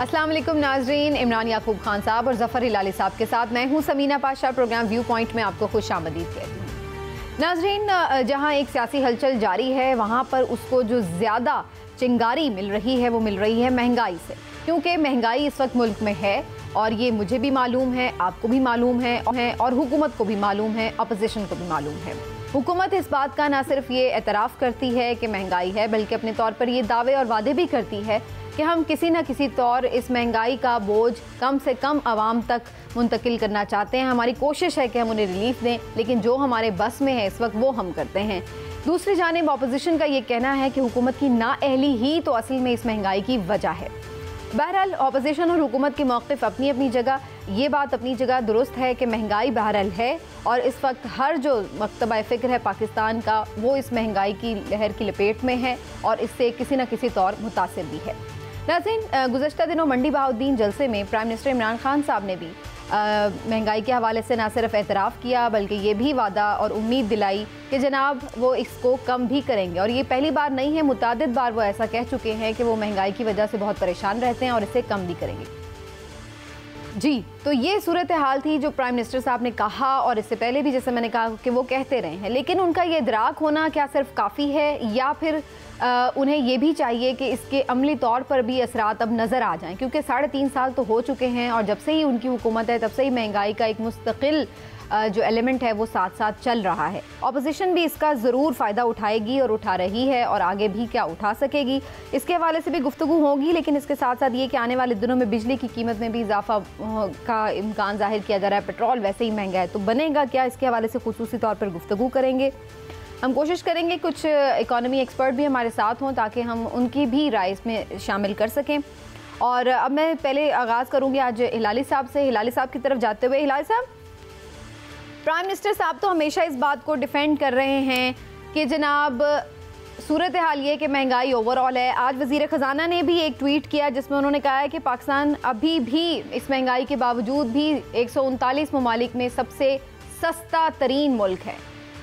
अस्सलाम वालेकुम नाजरीन, इमरान याकूब खान साहब और ज़फ़र हिलाली साहब के साथ मैं हूँ Sameena Pasha. Programme viewpoint में आपको खुश आमदीद कहती हूँ। नाजरीन, जहाँ एक सियासी हलचल जारी है वहाँ पर उसको जो ज़्यादा चिंगारी मिल रही है वो मिल रही है महंगाई से, क्योंकि महंगाई इस वक्त मुल्क में है और ये मुझे भी मालूम है, आपको भी मालूम है और हुकूमत को भी मालूम है, अपोजिशन को भी मालूम है। हुकूमत इस बात का ना सिर्फ ये एतराफ़ करती है कि महंगाई है, बल्कि अपने तौर पर ये दावे और वादे भी करती है कि हम किसी न किसी तौर इस महंगाई का बोझ कम से कम आवाम तक मुंतकिल करना चाहते हैं। हमारी कोशिश है कि हम उन्हें रिलीफ दें, लेकिन जो हमारे बस में है इस वक्त वो हम करते हैं। दूसरी जानिब अपोजिशन का ये कहना है कि हुकूमत की नाअहली ही तो असल में इस महंगाई की वजह है। बहरहाल अपोजिशन और हुकूमत के मौक़िफ़ अपनी अपनी जगह, ये बात अपनी जगह दुरुस्त है कि महंगाई बहरहाल है और इस वक्त हर जो मकतबा फ़िक्र है पाकिस्तान का वो इस महंगाई की लहर की लपेट में है और इससे किसी न किसी तौर मुतासिर भी है। नाज़रीन, गुज़श्ता दिनों मंडी बहाउद्दीन जलसे में प्राइम मिनिस्टर इमरान खान साहब ने भी महंगाई के हवाले से ना सिर्फ एतराफ़ किया बल्कि ये भी वादा और उम्मीद दिलाई कि जनाब वो इसको कम भी करेंगे। और ये पहली बार नहीं है, मुतादिद बार वो ऐसा कह चुके हैं कि वो महंगाई की वजह से बहुत परेशान रहते हैं और इसे कम भी करेंगे। जी, तो ये सूरत हाल थी जो प्राइम मिनिस्टर साहब ने कहा और इससे पहले भी जैसे मैंने कहा कि वो कहते रहे हैं, लेकिन उनका ये इदराक होना क्या सिर्फ काफ़ी है या फिर उन्हें ये भी चाहिए कि इसके अमली तौर पर भी असरात अब नज़र आ जाएं, क्योंकि 3.5 साल तो हो चुके हैं और जब से ही उनकी हुकूमत है तब से ही महंगाई का एक मुस्तकिल जो एलिमेंट है वो साथ साथ चल रहा है। अपोजिशन भी इसका ज़रूर फ़ायदा उठाएगी और उठा रही है और आगे भी क्या उठा सकेगी इसके हवाले से भी गुफ्तगू होगी। लेकिन इसके साथ साथ ये कि आने वाले दिनों में बिजली की कीमत में भी इजाफा का इम्कान जाहिर किया जा रहा है। पेट्रोल वैसे ही महंगा है, तो बनेगा क्या, इसके हवाले से खुसूसी तौर पर गुफ्तगू करेंगे। हम कोशिश करेंगे कुछ इकॉनमी एक्सपर्ट भी हमारे साथ हों ताकि हम उनकी भी राय इसमें शामिल कर सकें। और अब मैं पहले आगाज़ करूँगी आज हिलाली साहब से। हिलाली साहब की तरफ जाते हुए, हिलाली साहब, प्राइम मिनिस्टर साहब तो हमेशा इस बात को डिफेंड कर रहे हैं कि जनाब सूरत हाल ये कि महंगाई ओवरऑल है। आज वज़ीर ख़जाना ने भी एक ट्वीट किया जिसमें उन्होंने कहा है कि पाकिस्तान अभी भी इस महंगाई के बावजूद भी 139 ममालिक में सबसे सस्ता तरीन मुल्क है।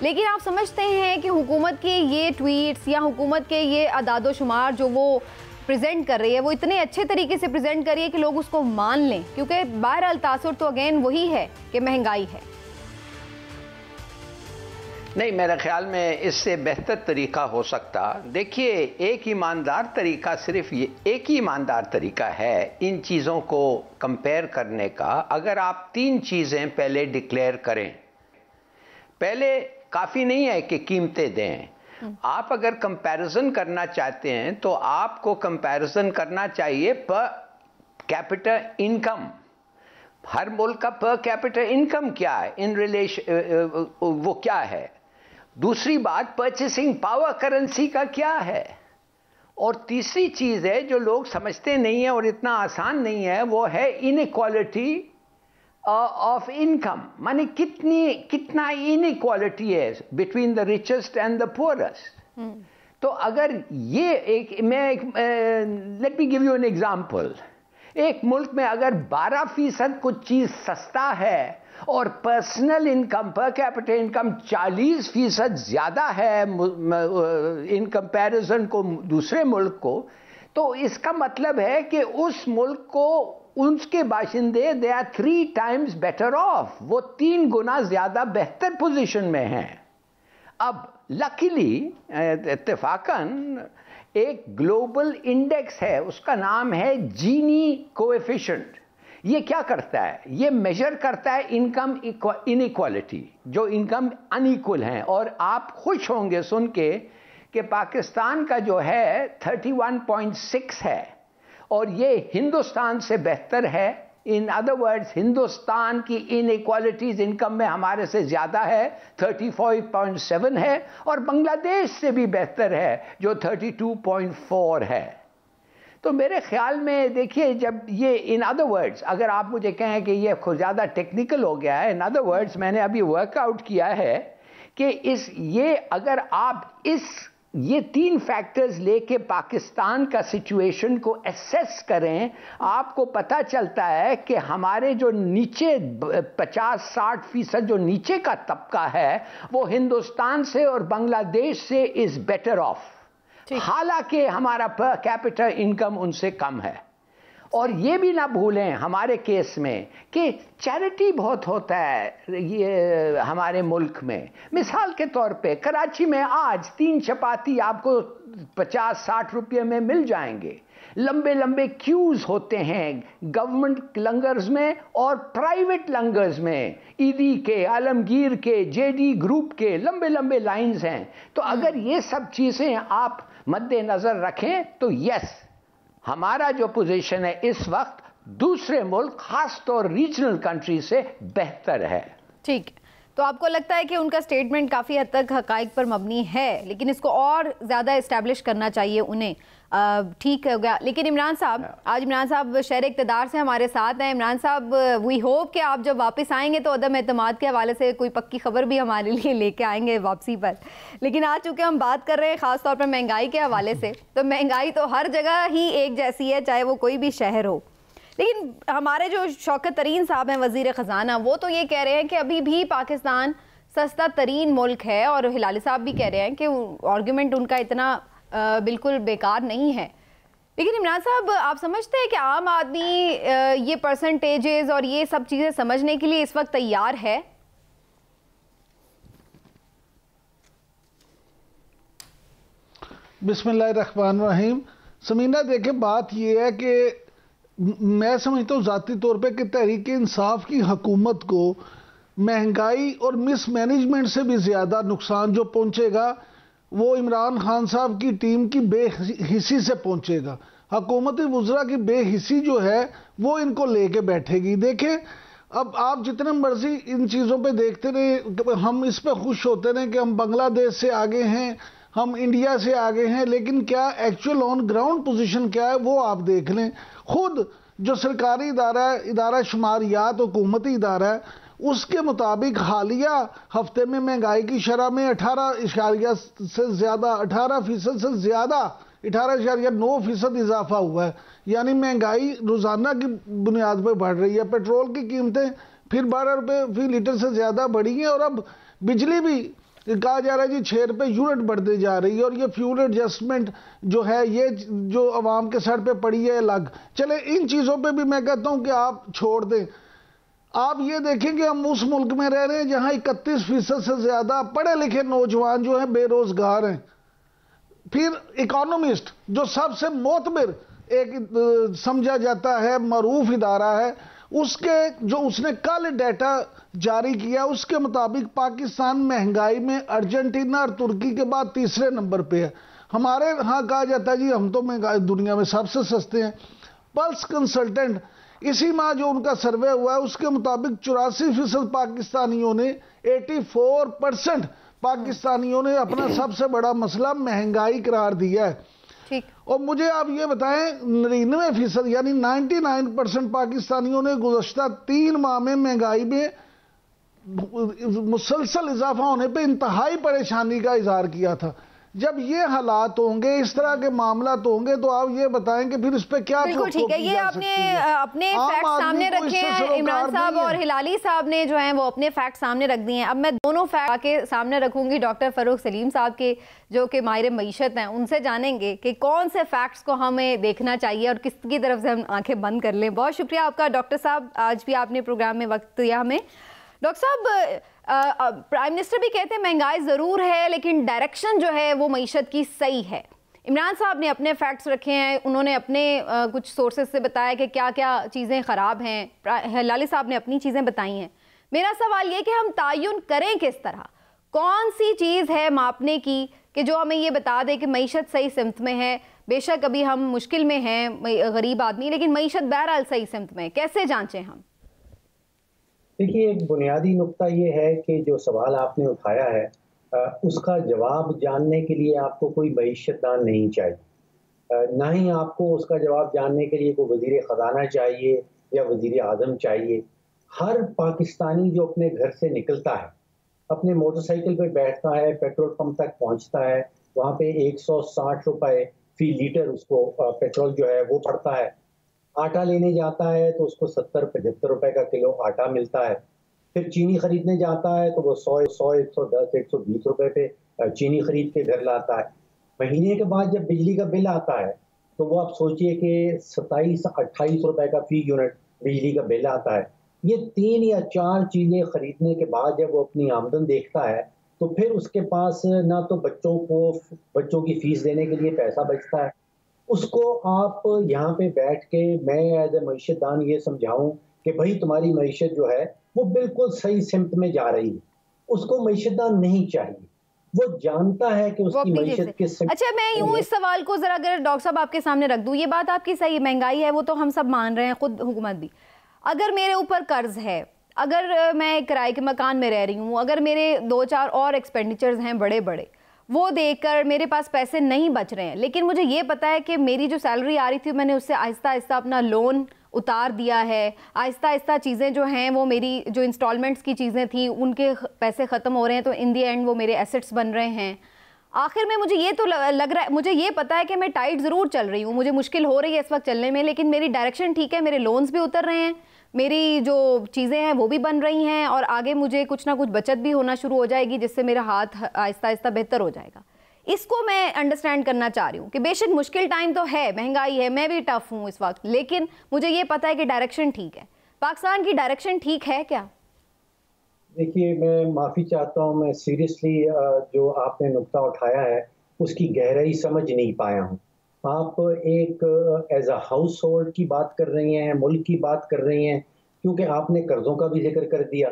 लेकिन आप समझते हैं कि हुकूमत के ये ट्वीट्स या हुकूमत के ये अदादो शुमार जो वो प्रेजेंट कर रही है वो इतने अच्छे तरीके से प्रेजेंट कर रही है कि लोग उसको मान लें, क्योंकि बहरहाल तासुर तो अगेन वही है कि महंगाई है। नहीं, मेरे ख्याल में इससे बेहतर तरीका हो सकता। देखिए, एक ईमानदार तरीका, सिर्फ ये एक ही ईमानदार तरीका है इन चीज़ों को कंपेयर करने का। अगर आप 3 चीज़ें पहले डिक्लेयर करें, पहले काफ़ी नहीं है कि कीमतें दें। आप अगर कंपैरिजन करना चाहते हैं तो आपको कंपैरिजन करना चाहिए पर कैपिटा इनकम। हर मुल्क का पर कैपिटा इनकम क्या है इन रिलेशन, वो क्या है। दूसरी बात, परचेसिंग पावर करेंसी का क्या है। और तीसरी चीज़ है जो लोग समझते नहीं है और इतना आसान नहीं है, वो है इनइक्वालिटी ऑफ इनकम। माने कितना इनइक्वालिटी है between the richest and the poorest. तो अगर ये let me give you an example. एक मुल्क में अगर 12% कुछ चीज सस्ता है और पर्सनल इनकम पर कैपिटल इनकम 40% ज्यादा है इन कंपैरिजन को दूसरे मुल्क को, तो इसका मतलब है कि उस मुल्क को उसके बाशिंदे they are 3 times better off, वो 3 गुना ज्यादा बेहतर पोजीशन में हैं। अब लकीली इत्तेफाकन एक ग्लोबल इंडेक्स है, उसका नाम है जीनी कोएफिशिएंट। ये क्या करता है? ये मेजर करता है इनकम इनइक्वालिटी, जो इनकम अनइक्वल हैं। और आप खुश होंगे सुन के कि पाकिस्तान का जो है 31.6 है और ये हिंदुस्तान से बेहतर है। इन अदर वर्ड्स, हिंदुस्तान की इनइक्वालिटीज इनकम में हमारे से ज़्यादा है, 35.7 है, और बांग्लादेश से भी बेहतर है जो 32.4 है। तो मेरे ख्याल में देखिए, जब ये इन अदर वर्ड्स, अगर आप मुझे कहें कि ये खुद ज़्यादा टेक्निकल हो गया है, इन अदर वर्ड्स मैंने अभी वर्कआउट किया है कि अगर आप ये 3 फैक्टर्स लेके पाकिस्तान का सिचुएशन को एसेस करें, आपको पता चलता है कि हमारे जो नीचे 50-60% जो नीचे का तबका है वो हिंदुस्तान से और बांग्लादेश से इज बेटर ऑफ, हालांकि हमारा पर कैपिटा इनकम उनसे कम है। और ये भी ना भूलें हमारे केस में कि चैरिटी बहुत होता है ये हमारे मुल्क में। मिसाल के तौर पे कराची में आज 3 चपाती आपको 50-60 रुपये में मिल जाएंगे। लंबे लंबे क्यूज होते हैं गवर्नमेंट लंगर्स में और प्राइवेट लंगर्स में। ईदी के, आलमगीर के, जेडी ग्रुप के लंबे लंबे लाइंस हैं। तो अगर ये सब चीज़ें आप मद्देनज़र रखें तो यस, हमारा जो पोजीशन है इस वक्त दूसरे मुल्क खासतौर रीजनल कंट्री से बेहतर है। ठीक, तो आपको लगता है कि उनका स्टेटमेंट काफ़ी हद तक हकाइक पर मबनी है, लेकिन इसको और ज़्यादा इस्टेब्लिश करना चाहिए उन्हें। ठीक हो गया। लेकिन इमरान साहब, आज इमरान साहब शहर इक़्तिदार से हमारे साथ हैं। इमरान साहब, वी होप कि आप जब वापस आएंगे तो अदम एतमाद के हवाले से कोई पक्की खबर भी हमारे लिए लेके आएंगे वापसी पर। लेकिन आज चूँकि हम बात कर रहे हैं ख़ास तौर पर महंगाई के हवाले से, तो महंगाई तो हर जगह ही एक जैसी है, चाहे वो कोई भी शहर हो। लेकिन हमारे जो शौकत तरीन साहब हैं वज़ीर ख़जाना, वो तो ये कह रहे हैं कि अभी भी पाकिस्तान सस्ता तरीन मुल्क है, और हिलाली साहब भी कह रहे हैं कि आर्गूमेंट उनका इतना बिल्कुल बेकार नहीं है। लेकिन इमरान साहब, आप समझते हैं कि आम आदमी ये परसेंटेजेस और ये सब चीज़ें समझने के लिए इस वक्त तैयार है? बिस्मिल्लाहिर्रहमानिर्रहीम। समीना, देखे बात ये है कि मैं समझता हूँ ज़ाती तौर पे कि तहरीक इंसाफ की हुकूमत को महंगाई और मिसमैनेजमेंट से भी ज़्यादा नुकसान जो पहुँचेगा वो इमरान खान साहब की टीम की बेहिसी से पहुँचेगा। हुकूमत वज़रा की बेहिसी जो है वो इनको लेके बैठेगी। देखें, अब आप जितने मर्जी इन चीज़ों पे देखते रहे, हम इस पे खुश होते रहे कि हम बांग्लादेश से आगे हैं, हम इंडिया से आगे हैं, लेकिन क्या एक्चुअल ऑन ग्राउंड पोजीशन क्या है वो आप देख लें। खुद जो सरकारी इदारा है, इदारा शुमारियात हुकूमती इदारा है, उसके मुताबिक हालिया हफ्ते में महंगाई की शरह में 18% से ज़्यादा 18% से ज़्यादा 18.9% इजाफा हुआ है। यानी महंगाई रोज़ाना की बुनियाद पर बढ़ रही है। पेट्रोल की कीमतें फिर 12 रुपये फी लीटर से ज़्यादा बढ़ी हैं, और अब बिजली भी कहा जा रहा है जी 6 रुपये यूनिट बढ़ते जा रही है। और ये फ्यूल एडजस्टमेंट जो है, ये जो आवाम के सर पे पड़ी है अलग। चले, इन चीज़ों पे भी मैं कहता हूँ कि आप छोड़ दें। आप ये देखें कि हम उस मुल्क में रह रहे हैं जहाँ 31% से ज़्यादा पढ़े लिखे नौजवान जो हैं बेरोज़गार हैं। फिर इकोनॉमिस्ट जो सबसे मोतबर एक समझा जाता है मरूफ इदारा है, उसके जो उसने कल डाटा जारी किया उसके मुताबिक पाकिस्तान महंगाई में अर्जेंटीना और तुर्की के बाद तीसरे नंबर पे है। हमारे यहाँ कहा जाता है जी हम तो महंगाई दुनिया में सबसे सस्ते हैं। पल्स कंसल्टेंट इसी माह जो उनका सर्वे हुआ है उसके मुताबिक 84% पाकिस्तानियों ने 84% पाकिस्तानियों ने अपना सबसे बड़ा मसला महंगाई करार दिया है। ठीक। और मुझे आप ये बताएं 99% यानी 99% पाकिस्तानियों ने गुज़श्ता 3 माह में महंगाई में मुसलसल इजाफा होने पे इंतहाई परेशानी का इजहार किया था। जब ये हालात होंगे, इस तरह के मामला तो होंगे, तो आप ये बताएं कि फिर इस पे क्या? बिल्कुल ठीक है, ये आपने अपने फैक्ट सामने रखे हैं। इमरान साहब और हिलाली साहब ने जो हैं वो अपने फैक्ट सामने रख दिए हैं। अब मैं दोनों फैक्ट आके सामने रखूंगी डॉक्टर फ़रूख सलीम साहब के, जो कि माहिर मईशत हैं, उनसे जानेंगे कि कौन से फैक्ट्स को हमें देखना चाहिए और किसकी तरफ से हम आंखें बंद कर लें। बहुत शुक्रिया आपका डॉक्टर साहब, आज भी आपने प्रोग्राम में वक्त दिया हमें। डॉक्टर साहब, प्राइम मिनिस्टर भी कहते हैं महंगाई ज़रूर है लेकिन डायरेक्शन जो है वो मईशत की सही है। इमरान साहब ने अपने फैक्ट्स रखे हैं, उन्होंने अपने कुछ सोर्सेज से बताया कि क्या क्या चीज़ें ख़राब हैं। हिलाली साहब ने अपनी चीज़ें बताई हैं। मेरा सवाल ये कि हम तायुन करें किस तरह, कौन सी चीज़ है मापने की कि जो हमें ये बता दे कि मईशत सही सिमत में है। बेशक अभी हम मुश्किल में हैं गरीब आदमी, लेकिन मईशत बहरहाल सही सिमत में है। कैसे जांचें हम? देखिए, एक बुनियादी नुक्ता ये है कि जो सवाल आपने उठाया है उसका जवाब जानने के लिए आपको कोई मईशतदान नहीं चाहिए, ना ही आपको उसका जवाब जानने के लिए कोई वज़ीर ख़ज़ाना चाहिए या वज़ीर आज़म चाहिए। हर पाकिस्तानी जो अपने घर से निकलता है, अपने मोटरसाइकिल पे बैठता है, पेट्रोल पंप तक पहुंचता है, वहाँ पे 160 रुपये फी लीटर उसको पेट्रोल जो है वो पड़ता है। आटा लेने जाता है तो उसको 70-75 रुपए का किलो आटा मिलता है। फिर चीनी खरीदने जाता है तो वो 100, 110, 120 रुपए पे चीनी खरीद के घर लाता है। महीने के बाद जब बिजली का बिल आता है तो वो आप सोचिए कि 27-28 रुपए का फी यूनिट बिजली का बिल आता है। ये 3 या 4 चीज़ें खरीदने के बाद जब वो अपनी आमदन देखता है तो फिर उसके पास ना तो बच्चों की फीस देने के लिए पैसा बचता है। उसको आप यहाँ पे बैठ के मैं एज ए मईशतदान ये समझाऊं कि भाई तुम्हारी मईशत जो है वो बिल्कुल सही सिमत में जा रही है, उसको मईशतदान नहीं चाहिए। वो जानता है कि उसकी मईशत किस। अच्छा, मैं यूं इस सवाल को जरा अगर डॉक्टर साहब आपके सामने रख दूं, ये बात आपकी सही, महंगाई है वो तो हम सब मान रहे हैं, खुद हुकूमत भी। अगर मेरे ऊपर कर्ज है, अगर मैं किराए के मकान में रह रही हूँ, अगर मेरे 2-4 और एक्सपेंडिचर्स हैं बड़े बड़े, वो देखकर मेरे पास पैसे नहीं बच रहे हैं, लेकिन मुझे ये पता है कि मेरी जो सैलरी आ रही थी मैंने उससे आहिस्ता आहिस्ता अपना लोन उतार दिया है, आहिस्ता आहिस्ता चीज़ें जो हैं वो मेरी जो इंस्टॉलमेंट्स की चीज़ें थी उनके पैसे ख़त्म हो रहे हैं, तो इन दी एंड वो मेरे एसेट्स बन रहे हैं। आखिर में मुझे ये तो लग रहा है, मुझे ये पता है कि मैं टाइट ज़रूर चल रही हूँ, मुझे मुश्किल हो रही है इस वक्त चलने में, लेकिन मेरी डायरेक्शन ठीक है, मेरे लोन्स भी उतर रहे हैं, मेरी जो चीज़ें हैं वो भी बन रही हैं, और आगे मुझे कुछ ना कुछ बचत भी होना शुरू हो जाएगी जिससे मेरा हाथ आहिस्ता आहिस्ता बेहतर हो जाएगा। इसको मैं अंडरस्टैंड करना चाह रही हूँ कि बेशक मुश्किल टाइम तो है, महंगाई है, मैं भी टफ हूँ इस वक्त, लेकिन मुझे ये पता है कि डायरेक्शन ठीक है। पाकिस्तान की डायरेक्शन ठीक है क्या? देखिए, मैं माफ़ी चाहता हूँ, मैं सीरियसली जो आपने नुक्ता उठाया है उसकी गहराई समझ नहीं पाया हूँ। आप एक एज अ हाउस होल्ड की बात कर रही हैं, मुल्क की बात कर रही हैं, क्योंकि आपने कर्ज़ों का भी जिक्र कर दिया।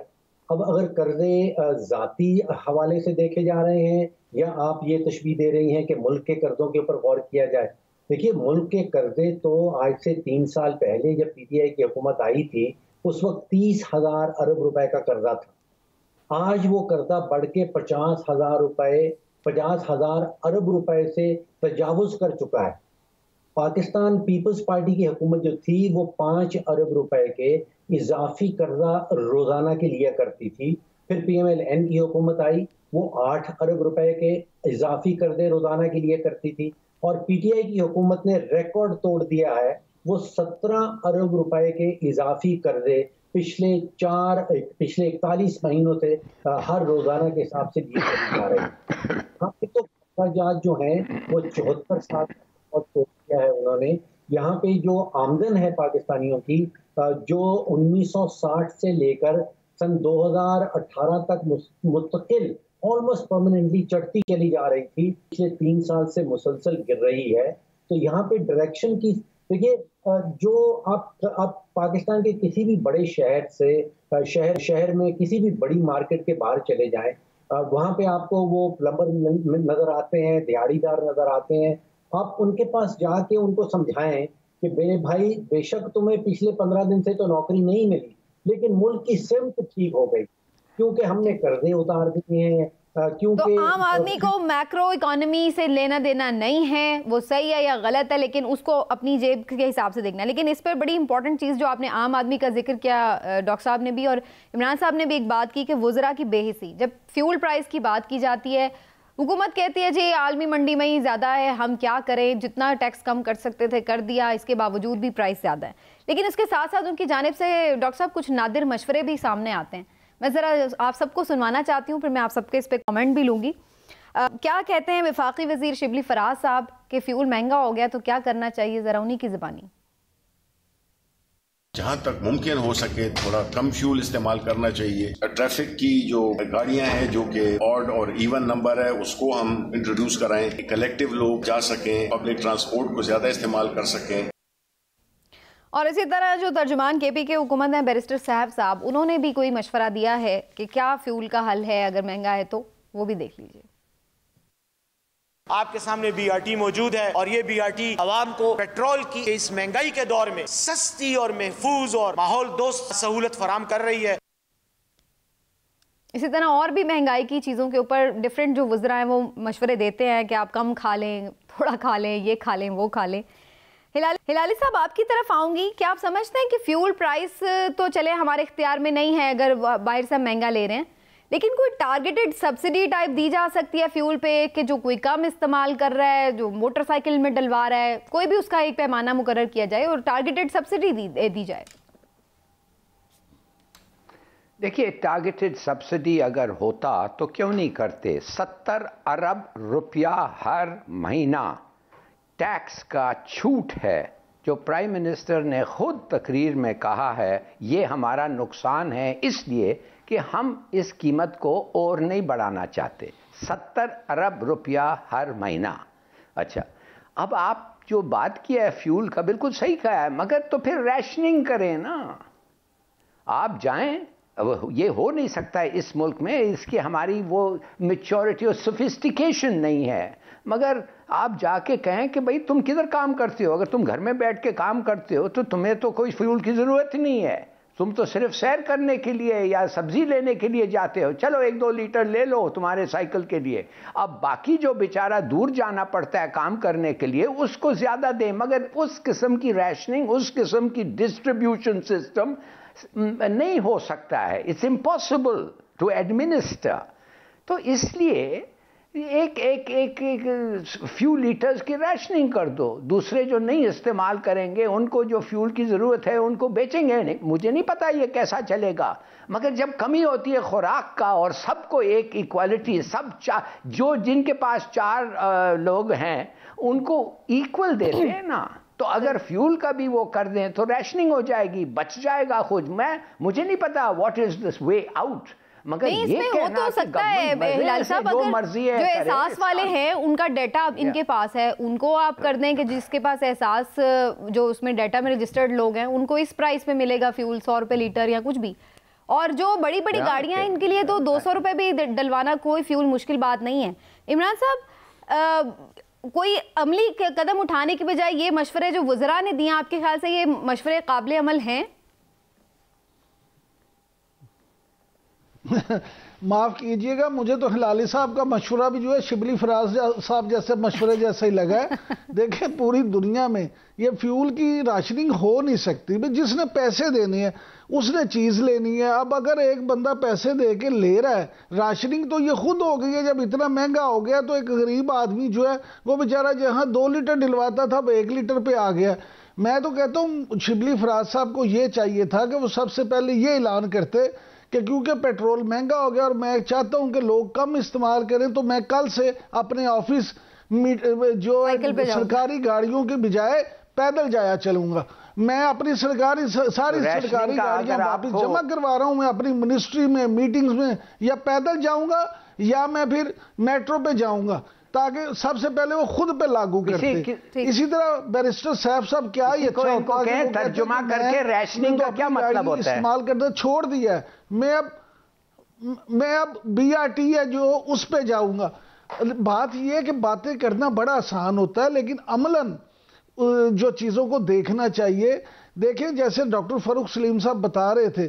अब अगर कर्ज़े ज़ाती हवाले से देखे जा रहे हैं या आप ये तशबीह दे रही हैं कि मुल्क के कर्ज़ों के ऊपर गौर किया जाए, देखिए मुल्क के कर्ज़े तो आज से 3 साल पहले जब पीटीआई की हुकूमत आई थी उस वक्त 30,000 अरब रुपए का कर्जा था। आज वो कर्जा बढ़ के 50,000 अरब रुपए से तजावुज कर चुका है। पाकिस्तान पीपल्स पार्टी की हुकूमत जो थी वो 5 अरब रुपए के इजाफी कर्जा रोजाना के लिया करती थी। फिर PMLN की हुकूमत आई, वो 8 अरब रुपए के इजाफी कर्जे रोजाना के लिए करती थी, और PTI की हुकूमत ने रिकॉर्ड तोड़ दिया है, वो 17 अरब रुपए के इजाफी कर्जे पिछले 41 महीनों से हर रोजाना के हिसाब से लिए जा रहे हैं। यहाँ पे तो खर्चात जो हैं वो 74 साल और तोड़ दिया है उन्होंने। यहाँ पे जो आमदन है पाकिस्तानियों की जो 1960 से लेकर सन 2018 तक मुस्तकिल ऑलमोस्ट परमानेंटली चढ़ती चली जा रही थी, पिछले 3 साल से मुसलसल गिर रही है। तो यहाँ पे डायरेक्शन की देखिए, जो आप पाकिस्तान के किसी भी बड़े शहर से शहर में किसी भी बड़ी मार्केट के बाहर चले जाएं, वहाँ पे आपको वो प्लम्बर नजर आते हैं, दिहाड़ीदार नजर आते हैं। आप उनके पास जाके उनको समझाएं कि मेरे भाई बेशक तुम्हें पिछले 15 दिन से तो नौकरी नहीं मिली, लेकिन मुल्क की सिमत ठीक हो गई क्योंकि हमने कर्जे उतार दिए हैं। क्योंकि तो आम आदमी को मैक्रो इकोनॉमी से लेना देना नहीं है, वो सही है या गलत है, लेकिन उसको अपनी जेब के हिसाब से देखना है। लेकिन इस पर बड़ी इंपॉर्टेंट चीज़ जो आपने आम आदमी का जिक्र किया, डॉक्टर साहब ने भी और इमरान साहब ने भी एक बात की कि वुज़रा की बेहिसी, जब फ्यूल प्राइस की बात की जाती है, हुकूमत कहती है जी आलमी मंडी में ही ज़्यादा है, हम क्या करें, जितना टैक्स कम कर सकते थे कर दिया, इसके बावजूद भी प्राइस ज़्यादा है। लेकिन इसके साथ साथ उनकी जानिब से डॉक्टर साहब कुछ नादिर मशवरे भी सामने आते हैं, मैं ज़रा आप सबको सुनवाना चाहती हूँ, फिर मैं आप सबके इस पर कमेंट भी लूँगी। क्या कहते हैं वफाकी वज़ीर शिबली फराज साहब कि फ्यूल महंगा हो गया तो क्या करना चाहिए, ज़रा उन्हीं की ज़बानी। जहां तक मुमकिन हो सके थोड़ा कम फ्यूल इस्तेमाल करना चाहिए। ट्रैफिक की जो गाड़ियां हैं जो कि ऑड और इवन नंबर है उसको हम इंट्रोड्यूस कराएं, कलेक्टिव लोग जा सकें, पब्लिक ट्रांसपोर्ट को ज्यादा इस्तेमाल कर सकें। और इसी तरह जो तर्जुमान KP के हुकूमत हैं बैरिस्टर साहब, उन्होंने भी कोई मशवरा दिया है कि क्या फ्यूल का हल है अगर महंगा है तो, वो भी देख लीजिए। आपके सामने BRT मौजूद है और ये BRT आवाम को पेट्रोल की इस महंगाई के दौर में सस्ती और महफूज और माहौल दोस्त सहूलत फराम कर रही है। इसी तरह और भी महंगाई की चीज़ों के ऊपर डिफरेंट जो वज़रा हैं वो मशवरे देते हैं कि आप कम खा लें, थोड़ा खा लें, ये खा लें, वो खा लें। हिलाली साहब, आपकी तरफ आऊँगी, क्या आप समझते हैं कि फ्यूल प्राइस तो चले हमारे इख्तियार में नहीं है अगर बाहर से हम महंगा ले रहे हैं, लेकिन कोई टारगेटेड सब्सिडी टाइप दी जा सकती है फ्यूल पे कि जो कोई कम इस्तेमाल कर रहा है, जो मोटरसाइकिल में डलवा रहा है, कोई भी उसका एक पैमाना मुकर्रर किया जाए और टारगेटेड सब्सिडी दी जाए। देखिए, टारगेटेड सब्सिडी अगर होता तो क्यों नहीं करते। 70 अरब रुपया हर महीना टैक्स का छूट है जो प्राइम मिनिस्टर ने खुद तकरीर में कहा है, ये हमारा नुकसान है इसलिए कि हम इस कीमत को और नहीं बढ़ाना चाहते। 70 अरब रुपया हर महीना। अच्छा, अब आप जो बात किया है फ्यूल का, बिल्कुल सही कहा है, मगर तो फिर रैशनिंग करें ना। आप जाएं, अब ये हो नहीं सकता है इस मुल्क में, इसकी हमारी वो मैच्योरिटी और सोफिस्टिकेशन नहीं है। मगर आप जाके कहें कि भाई तुम किधर काम करते हो, अगर तुम घर में बैठ के काम करते हो तो तुम्हें तो कोई फ्यूल की ज़रूरत ही नहीं है, तुम तो सिर्फ सैर करने के लिए या सब्जी लेने के लिए जाते हो, चलो 1-2 लीटर ले लो तुम्हारे साइकिल के लिए। अब बाकी जो बेचारा दूर जाना पड़ता है काम करने के लिए उसको ज़्यादा दें, मगर उस किस्म की रैशनिंग, उस किस्म की डिस्ट्रीब्यूशन सिस्टम नहीं हो सकता है। It's impossible to administer. तो इसलिए एक फ्यू लीटर्स की रैशनिंग कर दो, दूसरे जो नहीं इस्तेमाल करेंगे उनको जो फ्यूल की ज़रूरत है उनको बेचेंगे। नहीं, मुझे नहीं पता ये कैसा चलेगा, मगर जब कमी होती है खुराक का और सबको एक इक्वालिटी, सब जो जिनके पास 4 लोग हैं उनको इक्वल देते हैं ना, तो अगर फ्यूल का भी वो कर दें तो रैशनिंग हो जाएगी, बच जाएगा खुद। मुझे नहीं पता what is this way out, मगर नहीं, ये इसमें हो तो सकता है हिलाल साहब, अगर जो एहसास वाले हैं उनका डाटा इनके पास है, उनको आप कर दें कि जिसके पास एहसास, जो उसमें डाटा में रजिस्टर्ड लोग हैं उनको इस प्राइस पे मिलेगा फ्यूल 100 रुपये लीटर या कुछ भी। और जो बड़ी बड़ी गाड़ियां हैं इनके लिए तो 200 रुपये भी डलवाना कोई फ्यूल मुश्किल बात नहीं है। इमरान साहब, कोई अमली कदम उठाने की बजाय ये मशवरे जो वज़रा ने दिए, आपके ख्याल से ये मशवरे काबिल अमल हैं? माफ कीजिएगा, मुझे तो हिलाली साहब का मशवरा भी जो है शिबली फराज साहब जैसे मशवरे जैसे ही लगा है। देखिए, पूरी दुनिया में ये फ्यूल की राशनिंग हो नहीं सकती। भाई जिसने पैसे देने हैं उसने चीज लेनी है। अब अगर एक बंदा पैसे दे के ले रहा है, राशनिंग तो ये खुद हो गई है। जब इतना महंगा हो गया तो एक गरीब आदमी जो है वो बेचारा जहां 2 लीटर डलवाता था 1 लीटर पे आ गया। मैं तो कहता हूँ शिबली फराज साहब को ये चाहिए था कि वो सबसे पहले ये ऐलान करते कि क्योंकि पेट्रोल महंगा हो गया और मैं चाहता हूं कि लोग कम इस्तेमाल करें, तो मैं कल से अपने ऑफिस जो सरकारी गाड़ियों के बजाय पैदल जाया चलूंगा। मैं अपनी सारी सरकारी गाड़ियां वापस जमा करवा रहा हूं। मैं अपनी मिनिस्ट्री में, मीटिंग्स में या पैदल जाऊंगा या मैं फिर मेट्रो पे जाऊंगा, ताकि सबसे पहले वो खुद पे लागू करते। इसी तरह बैरिस्टर साहब क्या ही अच्छा होता है तर्जुमा करके रैशनिंग का क्या मतलब होता है, इस्तेमाल करना छोड़ दिया है। मैं अब BRT है जो उस पे जाऊंगा। बात यह है कि बातें करना बड़ा आसान होता है, लेकिन अमलन जो चीजों को देखना चाहिए। देखें, जैसे डॉक्टर फरूख सलीम साहब बता रहे थे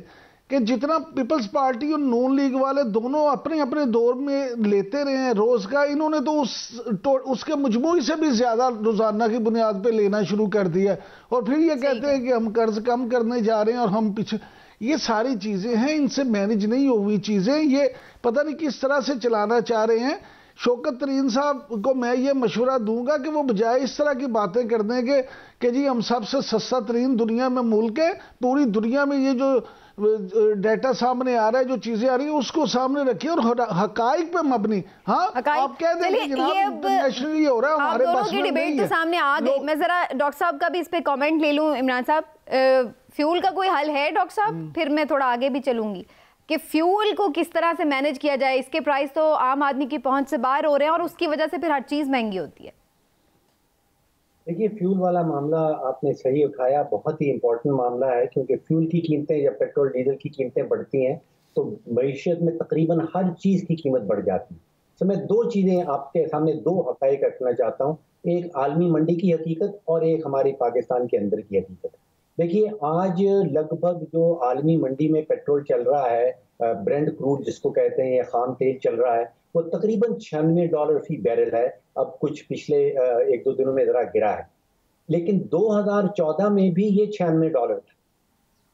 कि जितना पीपल्स पार्टी और नून लीग वाले दोनों अपने अपने दौर में लेते रहे हैं रोज का, इन्होंने तो उसके मजमूई से भी ज्यादा रोजाना की बुनियाद पे लेना शुरू कर दिया। और फिर ये कहते हैं कि हम कर्ज कम करने जा रहे हैं और हम पीछे। ये सारी चीजें हैं, इनसे मैनेज नहीं हुई चीजें, ये पता नहीं किस तरह से चलाना चाह रहे हैं। शौकत तरीन साहब को मैं ये मशवरा दूंगा कि वो बजाय इस तरह की बातें कर दें कि जी हम सबसे सस्ता तरीन दुनिया में मुल्क है, पूरी दुनिया में ये जो डाटा सामने आ रहा है, जो चीजें आ रही है, उसको सामने रखिए और हकाइक पे मबनी। हाँ, आप कह दें कि जनाब इंटरनेशनली हो रहा है, हमारे पास की डिबेट तो सामने आ गई। मैं जरा डॉक्टर साहब का भी इस पे कमेंट ले लूं। इमरान साहब, फ्यूल का कोई हल है डॉक्टर साहब? फिर मैं थोड़ा आगे भी चलूंगी कि फ्यूल को किस तरह से मैनेज किया जाए। इसके प्राइस तो आम आदमी की पहुंच से बाहर हो रहे हैं और उसकी वजह से फिर हर चीज महंगी होती है। देखिए, फ्यूल वाला मामला आपने सही उठाया, बहुत ही इंपॉर्टेंट मामला है, क्योंकि फ्यूल की कीमतें, जब पेट्रोल डीजल की कीमतें बढ़ती हैं तो मईशत में तकरीबन हर चीज़ की कीमत बढ़ जाती है। तो मैं 2 चीज़ें आपके सामने, 2 हक़ाइक़ रखना चाहता हूँ, एक आलमी मंडी की हकीकत और एक हमारे पाकिस्तान के अंदर की हकीकत। देखिए, आज लगभग जो आलमी मंडी में पेट्रोल चल रहा है, ब्रेंट क्रूड जिसको कहते हैं, या खाम तेल चल रहा है, वो तकरीबन $96 फी बैरल है। अब कुछ पिछले 1-2 दिनों में ज़रा गिरा है, लेकिन 2014 में भी ये $96 था।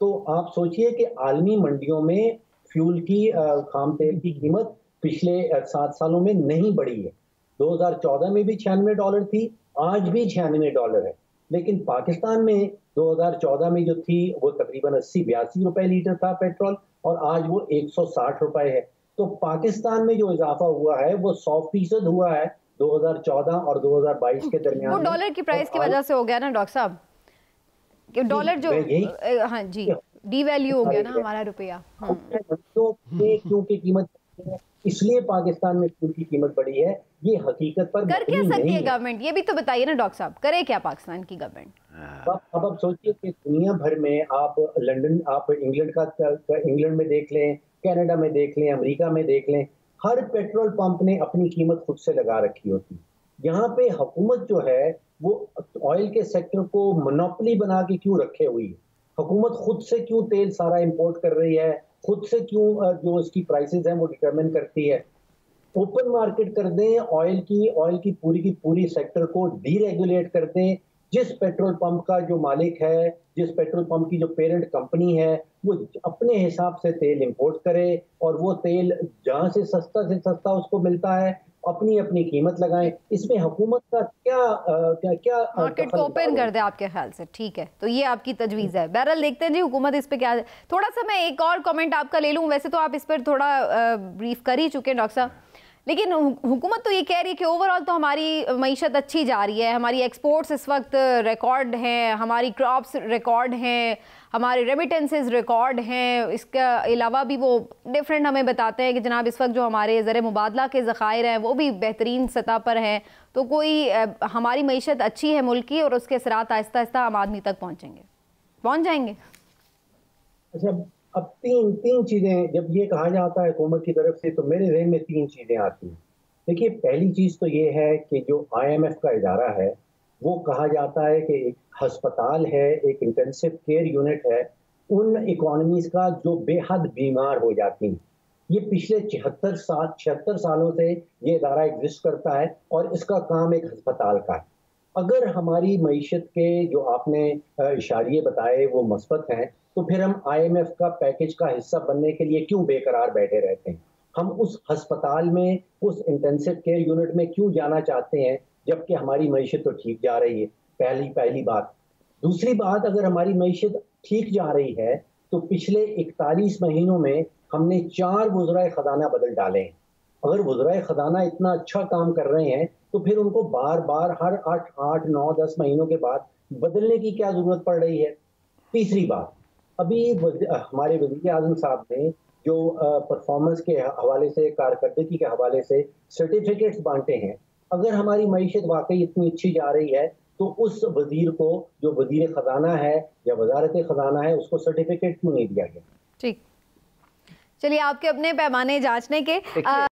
तो आप सोचिए कि आलमी मंडियों में फ्यूल की, खाम तेल की कीमत पिछले 7 सालों में नहीं बढ़ी है। 2014 में भी $96 थी, आज भी $96 है। लेकिन पाकिस्तान में 2014 में जो थी वो तकरीबन 80-82 रुपए लीटर था पेट्रोल, और आज वो 160 रुपए है। तो पाकिस्तान में जो इजाफा हुआ है वो 100% हुआ है, 2014 और 2022 के दरमियान। वो डॉलर की प्राइस की वजह से हो गया ना डॉक्टर साहब, कि डॉलर जो हाँ जी डीवैल्यू हो गया ना हमारा रुपया। क्योंकि कीमत इसलिए पाकिस्तान में फ्यूल की कीमत बढ़ी है, ये हकीकत पर कर क्या सकती है गवर्नमेंट, ये भी तो बताइए ना डॉक्टर साहब, करे क्या पाकिस्तान की गवर्नमेंट? अब आप सोचिए कि दुनिया भर में आप लंदन, आप इंग्लैंड में देख लें, कनाडा में देख लें, अमेरिका में देख लें, हर पेट्रोल पंप ने अपनी कीमत खुद से लगा रखी होती। यहाँ पे हुकूमत जो है वो ऑयल के सेक्टर को मोनोपोली बना के क्यों रखे हुई है? हुकूमत खुद से क्यों तेल सारा इंपोर्ट कर रही है, खुद से क्यों जो इसकी प्राइसेस हैं वो डिटरमिन करती है? ओपन मार्केट कर दें, ऑयल की पूरी सेक्टर को डीरेगुलेट कर दें। जिस पेट्रोल पंप का जो मालिक है, जिस पेट्रोल पंप की जो पेरेंट कंपनी है, वो अपने हिसाब से तेल इंपोर्ट करे और वो तेल जहां से सस्ता उसको मिलता है अपनी अपनी कीमत लगाएं। इसमें हुकूमत का क्या मार्केट को ओपन कर दे आपके ख्याल से? ठीक है, तो ये आपकी तजवीज़ है। बहरहाल देखते हैं जी हुकूमत इस पे क्या। थोड़ा सा मैं एक और कमेंट आपका ले लूँ, वैसे तो आप इस पर थोड़ा ब्रीफ कर ही चुके हैं डॉक्टर साहब, लेकिन हुकूमत तो ये कह रही है कि ओवरऑल तो हमारी मईशत अच्छी जा रही है, हमारी एक्सपोर्ट्स इस वक्त रिकॉर्ड हैं, हमारी क्रॉप्स रिकॉर्ड हैं, हमारे रेमिटेंसेस रिकॉर्ड हैं। इसके अलावा भी वो डिफरेंट हमें बताते हैं कि जनाब इस वक्त जो हमारे ज़र मुबादला के ज़खायर हैं वो भी बेहतरीन सतह पर हैं। तो कोई हमारी मईशत अच्छी है मुल्क की और उसके असरात आहिस्ता आहिस्ता आम आदमी तक पहुँच जाएंगे। अच्छा, अब तीन चीजें जब ये कहा जाता है हुकूमत की तरफ से, तो मेरे ज़हन में तीन चीजें आती हैं। देखिए, पहली चीज तो ये है कि जो IMF का इदारा है वो कहा जाता है कि एक अस्पताल है, एक इंटेंसिव केयर यूनिट है उन इकोनॉमीज का जो बेहद बीमार हो जाती हैं। ये पिछले 76 सालों से ये इदारा एग्जिस्ट करता है और इसका काम एक अस्पताल का है। अगर हमारी मईशत के जो आपने इशारे बताए वो मस्बत हैं, तो फिर हम IMF का पैकेज का हिस्सा बनने के लिए क्यों बेकरार बैठे रहते हैं? हम उस अस्पताल में, उस इंटेंसिव केयर यूनिट में क्यों जाना चाहते हैं जबकि हमारी मईशत तो ठीक जा रही है? पहली बात। दूसरी बात, अगर हमारी मईशत ठीक जा रही है तो पिछले 41 महीनों में हमने 4 वज़राए ख़ज़ाना बदल डाले हैं। अगर वज़राए ख़ज़ाना इतना अच्छा काम कर रहे हैं तो फिर उनको बार बार हर 8, 9, 10 महीनों के बाद बदलने की क्या जरूरत पड़ रही है? तीसरी बात, अभी हमारे वज़ीर आज़म साहब ने जो परफॉर्मेंस के हवाले से, कारकर्दगी के हवाले से सर्टिफिकेट्स बांटे हैं। अगर हमारी मईशत वाकई इतनी अच्छी जा रही है तो उस वजीर को, जो वजीर ख़जाना है या वजारत ख़जाना है, उसको सर्टिफिकेट क्यों नहीं दिया गया? ठीक, चलिए आपके अपने पैमाने जांचने के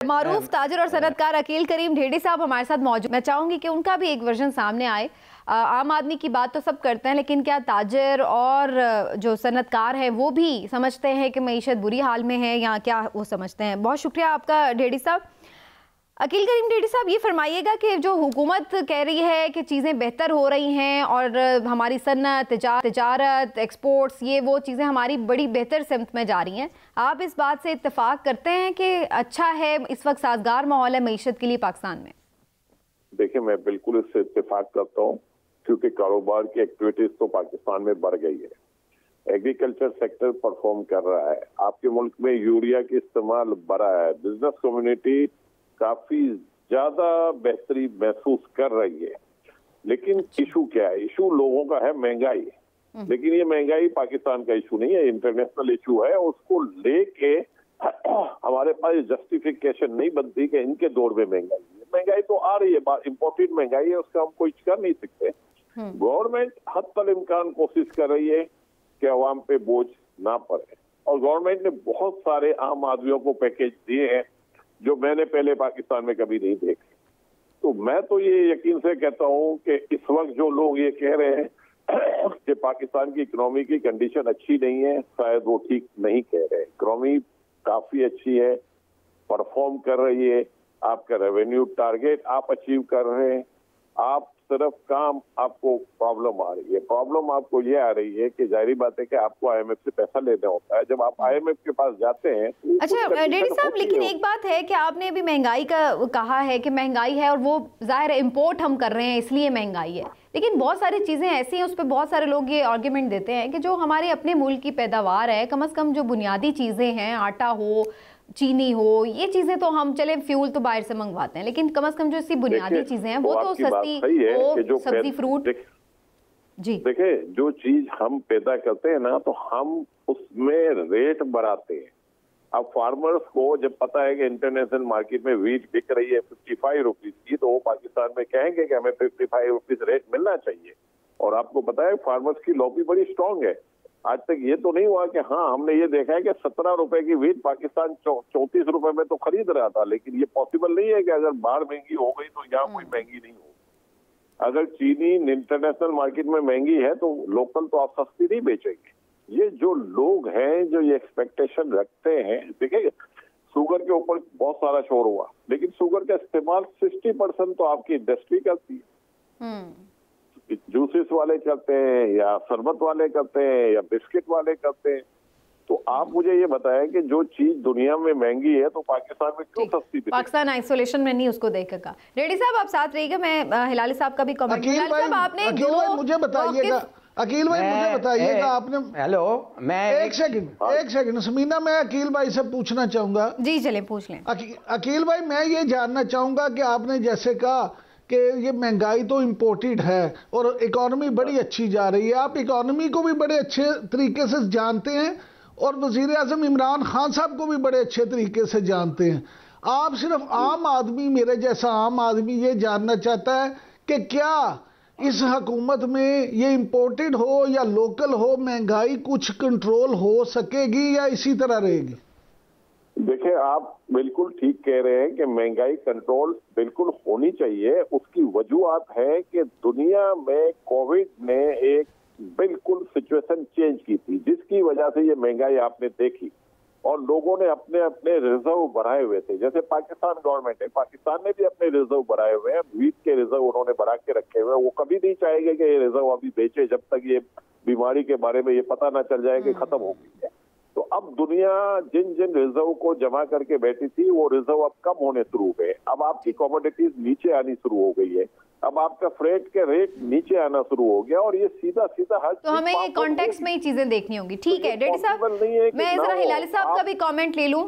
मारूफ ताजर और सनतकार अकील करीम ढेडी साहब हमारे साथ मौजूद। मैं चाहूँगी कि उनका भी एक वर्जन सामने आए। आम आदमी की बात तो सब करते हैं, लेकिन क्या ताजर और जो सनतकार हैं वो भी समझते हैं कि मईशत बुरी हाल में है या क्या वो समझते हैं? बहुत शुक्रिया आपका ढेडी साहब। अकील करीम ढेडी साहब, ये फरमाइएगा कि जो हुकूमत कह रही है कि चीज़ें बेहतर हो रही हैं और हमारी सन्नत, तिजारत, एक्सपोर्ट्स, ये वो चीज़ें हमारी बड़ी बेहतर सिमत में जा रही हैं, आप इस बात से इत्तेफाक करते हैं कि अच्छा है, इस वक्त साजगार माहौल है मईशत के लिए पाकिस्तान में? देखिए, मैं बिल्कुल इससे इत्तेफाक करता हूँ, क्योंकि कारोबार की एक्टिविटीज तो पाकिस्तान में बढ़ गई है। एग्रीकल्चर सेक्टर परफॉर्म कर रहा है, आपके मुल्क में यूरिया की इस्तेमाल बढ़ा है, बिजनेस कम्युनिटी काफी ज्यादा बेहतरी महसूस कर रही है। लेकिन इशू क्या है? इशू लोगों का है महंगाई, लेकिन ये महंगाई पाकिस्तान का इशू नहीं है, इंटरनेशनल इशू है। उसको लेके हमारे पास जस्टिफिकेशन नहीं बनती कि इनके दौर में महंगाई तो आ रही है, इम्पोर्टेड महंगाई है, उसका हम कुछ कर नहीं सकते। गवर्नमेंट हद तक इम्कान कोशिश कर रही है कि अवाम पे बोझ ना पड़े, और गवर्नमेंट ने बहुत सारे आम आदमियों को पैकेज दिए हैं जो मैंने पहले पाकिस्तान में कभी नहीं देखे। तो मैं तो ये यकीन से कहता हूँ कि इस वक्त जो लोग ये कह रहे हैं कि पाकिस्तान की इकोनॉमी की कंडीशन अच्छी नहीं है, शायद वो ठीक नहीं कह रहे। इकोनॉमी काफी अच्छी है, परफॉर्म कर रही है, आपका रेवेन्यू टारगेट आप अचीव कर रहे हैं। आप सिर्फ काम, आपको प्रॉब्लम आ रही है, प्रॉब्लम आपको ये आ रही है कि जाहिर बात है कि आपको IMF से पैसा लेना होता है। जब आप IMF के पास जाते हैं तो अच्छा ढेडी साहब, लेकिन एक बात है कि आपने अभी महंगाई का कहा है कि महंगाई है और वो जाहिर है इम्पोर्ट हम कर रहे हैं इसलिए महंगाई है, लेकिन बहुत सारी चीज़ें ऐसी हैं, उस पर बहुत सारे लोग ये आर्ग्यूमेंट देते हैं कि जो हमारे अपने मुल्क की पैदावार है, कम से कम जो बुनियादी चीज़ें हैं, आटा हो, चीनी हो, ये चीजें तो हम चले फ्यूल तो बाहर से मंगवाते हैं, लेकिन कम से कम जो इसकी बुनियादी चीजें हैं वो तो सस्ती हो, सब्जी फ्रूट। जी देखिए, जो चीज हम पैदा करते हैं ना, तो हम उसमें रेट बढ़ाते हैं। अब फार्मर्स को जब पता है कि इंटरनेशनल मार्केट में व्हीट बिक रही है 55 रुपीज की, तो वो पाकिस्तान में कहेंगे कि हमें 55 रुपीज रेट मिलना चाहिए। और आपको पता है फार्मर्स की लॉबी बड़ी स्ट्रांग है। आज तक ये तो नहीं हुआ कि हाँ, हमने ये देखा है कि 17 रुपए की व्हीट पाकिस्तान 34 रुपए में तो खरीद रहा था, लेकिन ये पॉसिबल नहीं है कि अगर बाहर महंगी हो गई तो यहाँ कोई महंगी नहीं हो। अगर चीनी इंटरनेशनल मार्केट में महंगी है तो लोकल तो आप सस्ती नहीं बेचेंगे। ये जो लोग हैं जो ये एक्सपेक्टेशन रखते हैं, देखिए शुगर के ऊपर बहुत सारा शोर हुआ, लेकिन शुगर का इस्तेमाल 60% तो आपकी इंडस्ट्री करती है। जूसेस वाले करते हैं, या शरबत वाले करते हैं, या बिस्किट वाले करते हैं। तो आप मुझे ये बताएं कि जो चीज दुनिया में महंगी है तो पाकिस्तान में क्यों सस्ती बिकेगी? पाकिस्तान आइसोलेशन में नहीं उसको देखेगा। रेड्डी साहब आप साथ रहिएगा, मैं हिलाली साहब का भी कमेंट। अकील भाई मुझे बताइएगा, अकील भाई मुझे बताइएगा, आपने हेलो, मैं एक सेकंड समीना, मैं अकील भाई से पूछना चाहूंगा। जी चले पूछ लें। अकील भाई, मैं ये जानना चाहूंगा कि आपने जैसे कहा कि ये महंगाई तो इम्पोर्टेड है और इकोनॉमी बड़ी अच्छी जा रही है, आप इकोनॉमी को भी बड़े अच्छे तरीके से जानते हैं और वजीर आजम इमरान खान साहब को भी बड़े अच्छे तरीके से जानते हैं। आप सिर्फ आम आदमी, मेरे जैसा आम आदमी ये जानना चाहता है कि क्या इस हुकूमत में ये इम्पोर्टेड हो या लोकल हो, महंगाई कुछ कंट्रोल हो सकेगी या इसी तरह रहेगी? देखिए, आप बिल्कुल ठीक कह रहे हैं कि महंगाई कंट्रोल बिल्कुल होनी चाहिए। उसकी वजूहत है कि दुनिया में कोविड ने एक बिल्कुल सिचुएशन चेंज की थी, जिसकी वजह से ये महंगाई आपने देखी और लोगों ने अपने अपने रिजर्व बढ़ाए हुए थे। जैसे पाकिस्तान गवर्नमेंट है, पाकिस्तान ने भी अपने रिजर्व बढ़ाए हुए हैं, व्हीट के रिजर्व उन्होंने बढ़ा के रखे हुए हैं। वो कभी नहीं चाहेंगे कि ये रिजर्व अभी बेचे जब तक ये बीमारी के बारे में ये पता ना चल जाए कि खत्म हो गई है। तो अब दुनिया जिन जिन रिजर्व को जमा करके बैठी थी वो रिजर्व अब कम होने शुरू हो गए। अब आपकी कमोडिटीज नीचे आनी शुरू हो गई है, अब आपका फ्रेट के रेट नीचे आना शुरू हो गया और ये सीधा सीधा हर तो हमें ये कॉन्टेक्स्ट में ही चीजें देखनी होंगी। ठीक है रेड्डी साहब, मैं जरा हिलाली साहब का भी कमेंट ले लूं।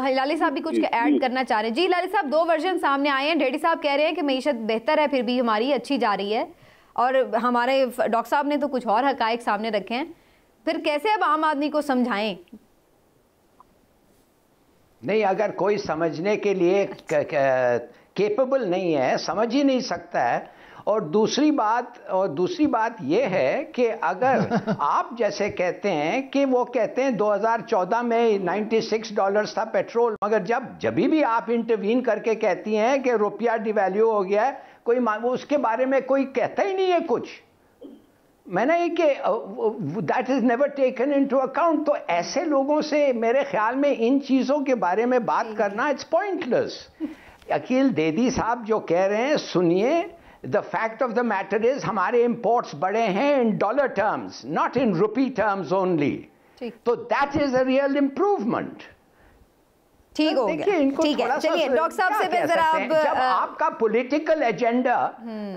हिलाली साहब भी कुछ ऐड करना चाह रहे हैं। जी हिलाली साहब, 2 वर्जन सामने आए हैं। रेड्डी साहब कह रहे हैं कि मईशत बेहतर है, फिर भी हमारी अच्छी जा रही है, और हमारे डॉक्टर साहब ने तो कुछ और हकायक सामने रखे हैं। फिर कैसे अब आम आदमी को समझाएं? नहीं, अगर कोई समझने के लिए केपेबल नहीं है, समझ ही नहीं सकता है। और दूसरी बात यह है कि अगर आप जैसे कहते हैं कि वो कहते हैं 2014 में $96 था पेट्रोल, मगर जब भी आप इंटरवीन करके कहती हैं कि रुपया डिवैल्यू हो गया है, कोई उसके बारे में कोई कहता ही नहीं है कुछ। मैंने कि that is never taken into account. तो ऐसे लोगों से मेरे ख्याल में इन चीजों के बारे में बात करना इट्स पॉइंटलेस। अकील देदी साहब जो कह रहे हैं सुनिए, the fact of the matter is हमारे इंपोर्ट्स बढ़े हैं in dollar terms, not in rupee terms only. तो that is a real improvement. ठीक हो गया, ठीक है। चलिए डॉक्टर साहब से जरा जब आपका पॉलिटिकल एजेंडा,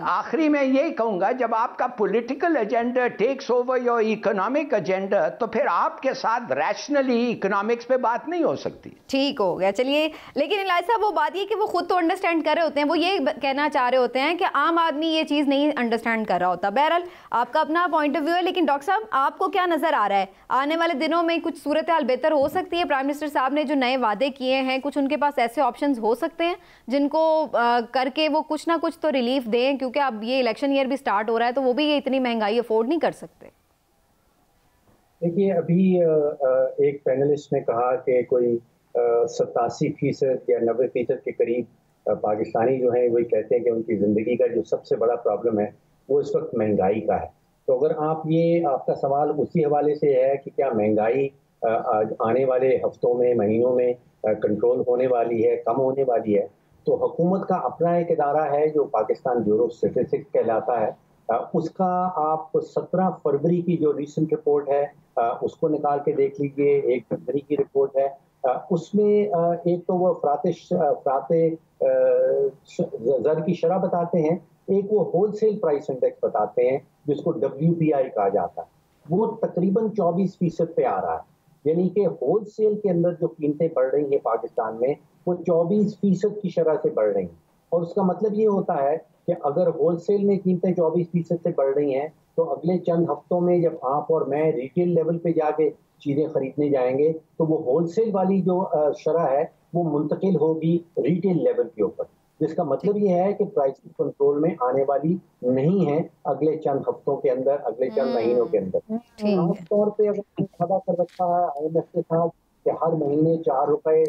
आखिरी में यही कहूंगा, जब आपका political agenda takes over your economic agenda, तो फिर आपके साथ रैशनली इकोनॉमिक्स पे बात नहीं हो सकती। ठीक हो गया, चलिए। लेकिन इलाज साहब, वो बात ये कि वो खुद तो अंडरस्टैंड कर रहे होते हैं, वो ये कहना चाह रहे होते हैं कि आम आदमी ये चीज़ नहीं अंडरस्टैंड कर रहा होता। बहरहाल आपका अपना पॉइंट ऑफ व्यू है, लेकिन डॉक्टर साहब आपको क्या नजर आ रहा है, आने वाले दिनों में कुछ सूरत हाल बेहतर हो सकती है? प्राइम मिनिस्टर साहब ने जो नए वादे किए हैं, कुछ उनके पास ऐसे ऑप्शंस हो सकते हैं जिनको करके वो कुछ ना कुछ तो रिलीफ दें, क्योंकि अब ये इलेक्शन ईयर भी स्टार्ट हो रहा है, तो वो भी ये इतनी महंगाई अफोर्ड नहीं कर सकते। देखिए, अभी एक पैनलिस्ट ने कहा कि कोई 87% या 90% के करीब पाकिस्तानी जो हैं वही कहते हैं कि उनकी ज़िंदगी का जो सबसे बड़ा प्रॉब्लम है वो इस वक्त महंगाई का है। तो अगर आपका सवाल उसी हवाले से है कि क्या महंगाई आने वाले हफ्तों में, महीनों में कंट्रोल होने वाली है, कम होने वाली है, तो हुकूमत का अपना एक इदारा है जो पाकिस्तान ब्यूरो ऑफ स्टैटिस्टिक्स कहलाता है। उसका आप 17 फरवरी की जो रीसेंट रिपोर्ट है उसको निकाल के देख लीजिए। 1 जनवरी की रिपोर्ट है, उसमें एक तो वो अफराते ज़र की शरह बताते हैं, एक वो होलसेल प्राइस इंडेक्स बताते हैं जिसको WPI कहा जाता है, वो तकरीबन 24% पे आ रहा है। यानी कि होलसेल के अंदर जो कीमतें बढ़ रही हैं पाकिस्तान में वो 24% की शरह से बढ़ रही हैं। और उसका मतलब ये होता है कि अगर होलसेल में कीमतें 24% से बढ़ रही हैं तो अगले चंद हफ्तों में जब आप और मैं रिटेल लेवल पे जाके चीज़ें खरीदने जाएंगे तो वो होलसेल वाली जो शरह है वो मुंतकिल होगी रिटेल लेवल के ऊपर, जिसका मतलब ये है कि प्राइसिंग कंट्रोल में आने वाली नहीं है अगले चंद हफ्तों के अंदर, अगले चंद महीनों के अंदर। खासतौर पे अगर वादा कर रखा है IMF के साथ कि हर महीने 4 रुपए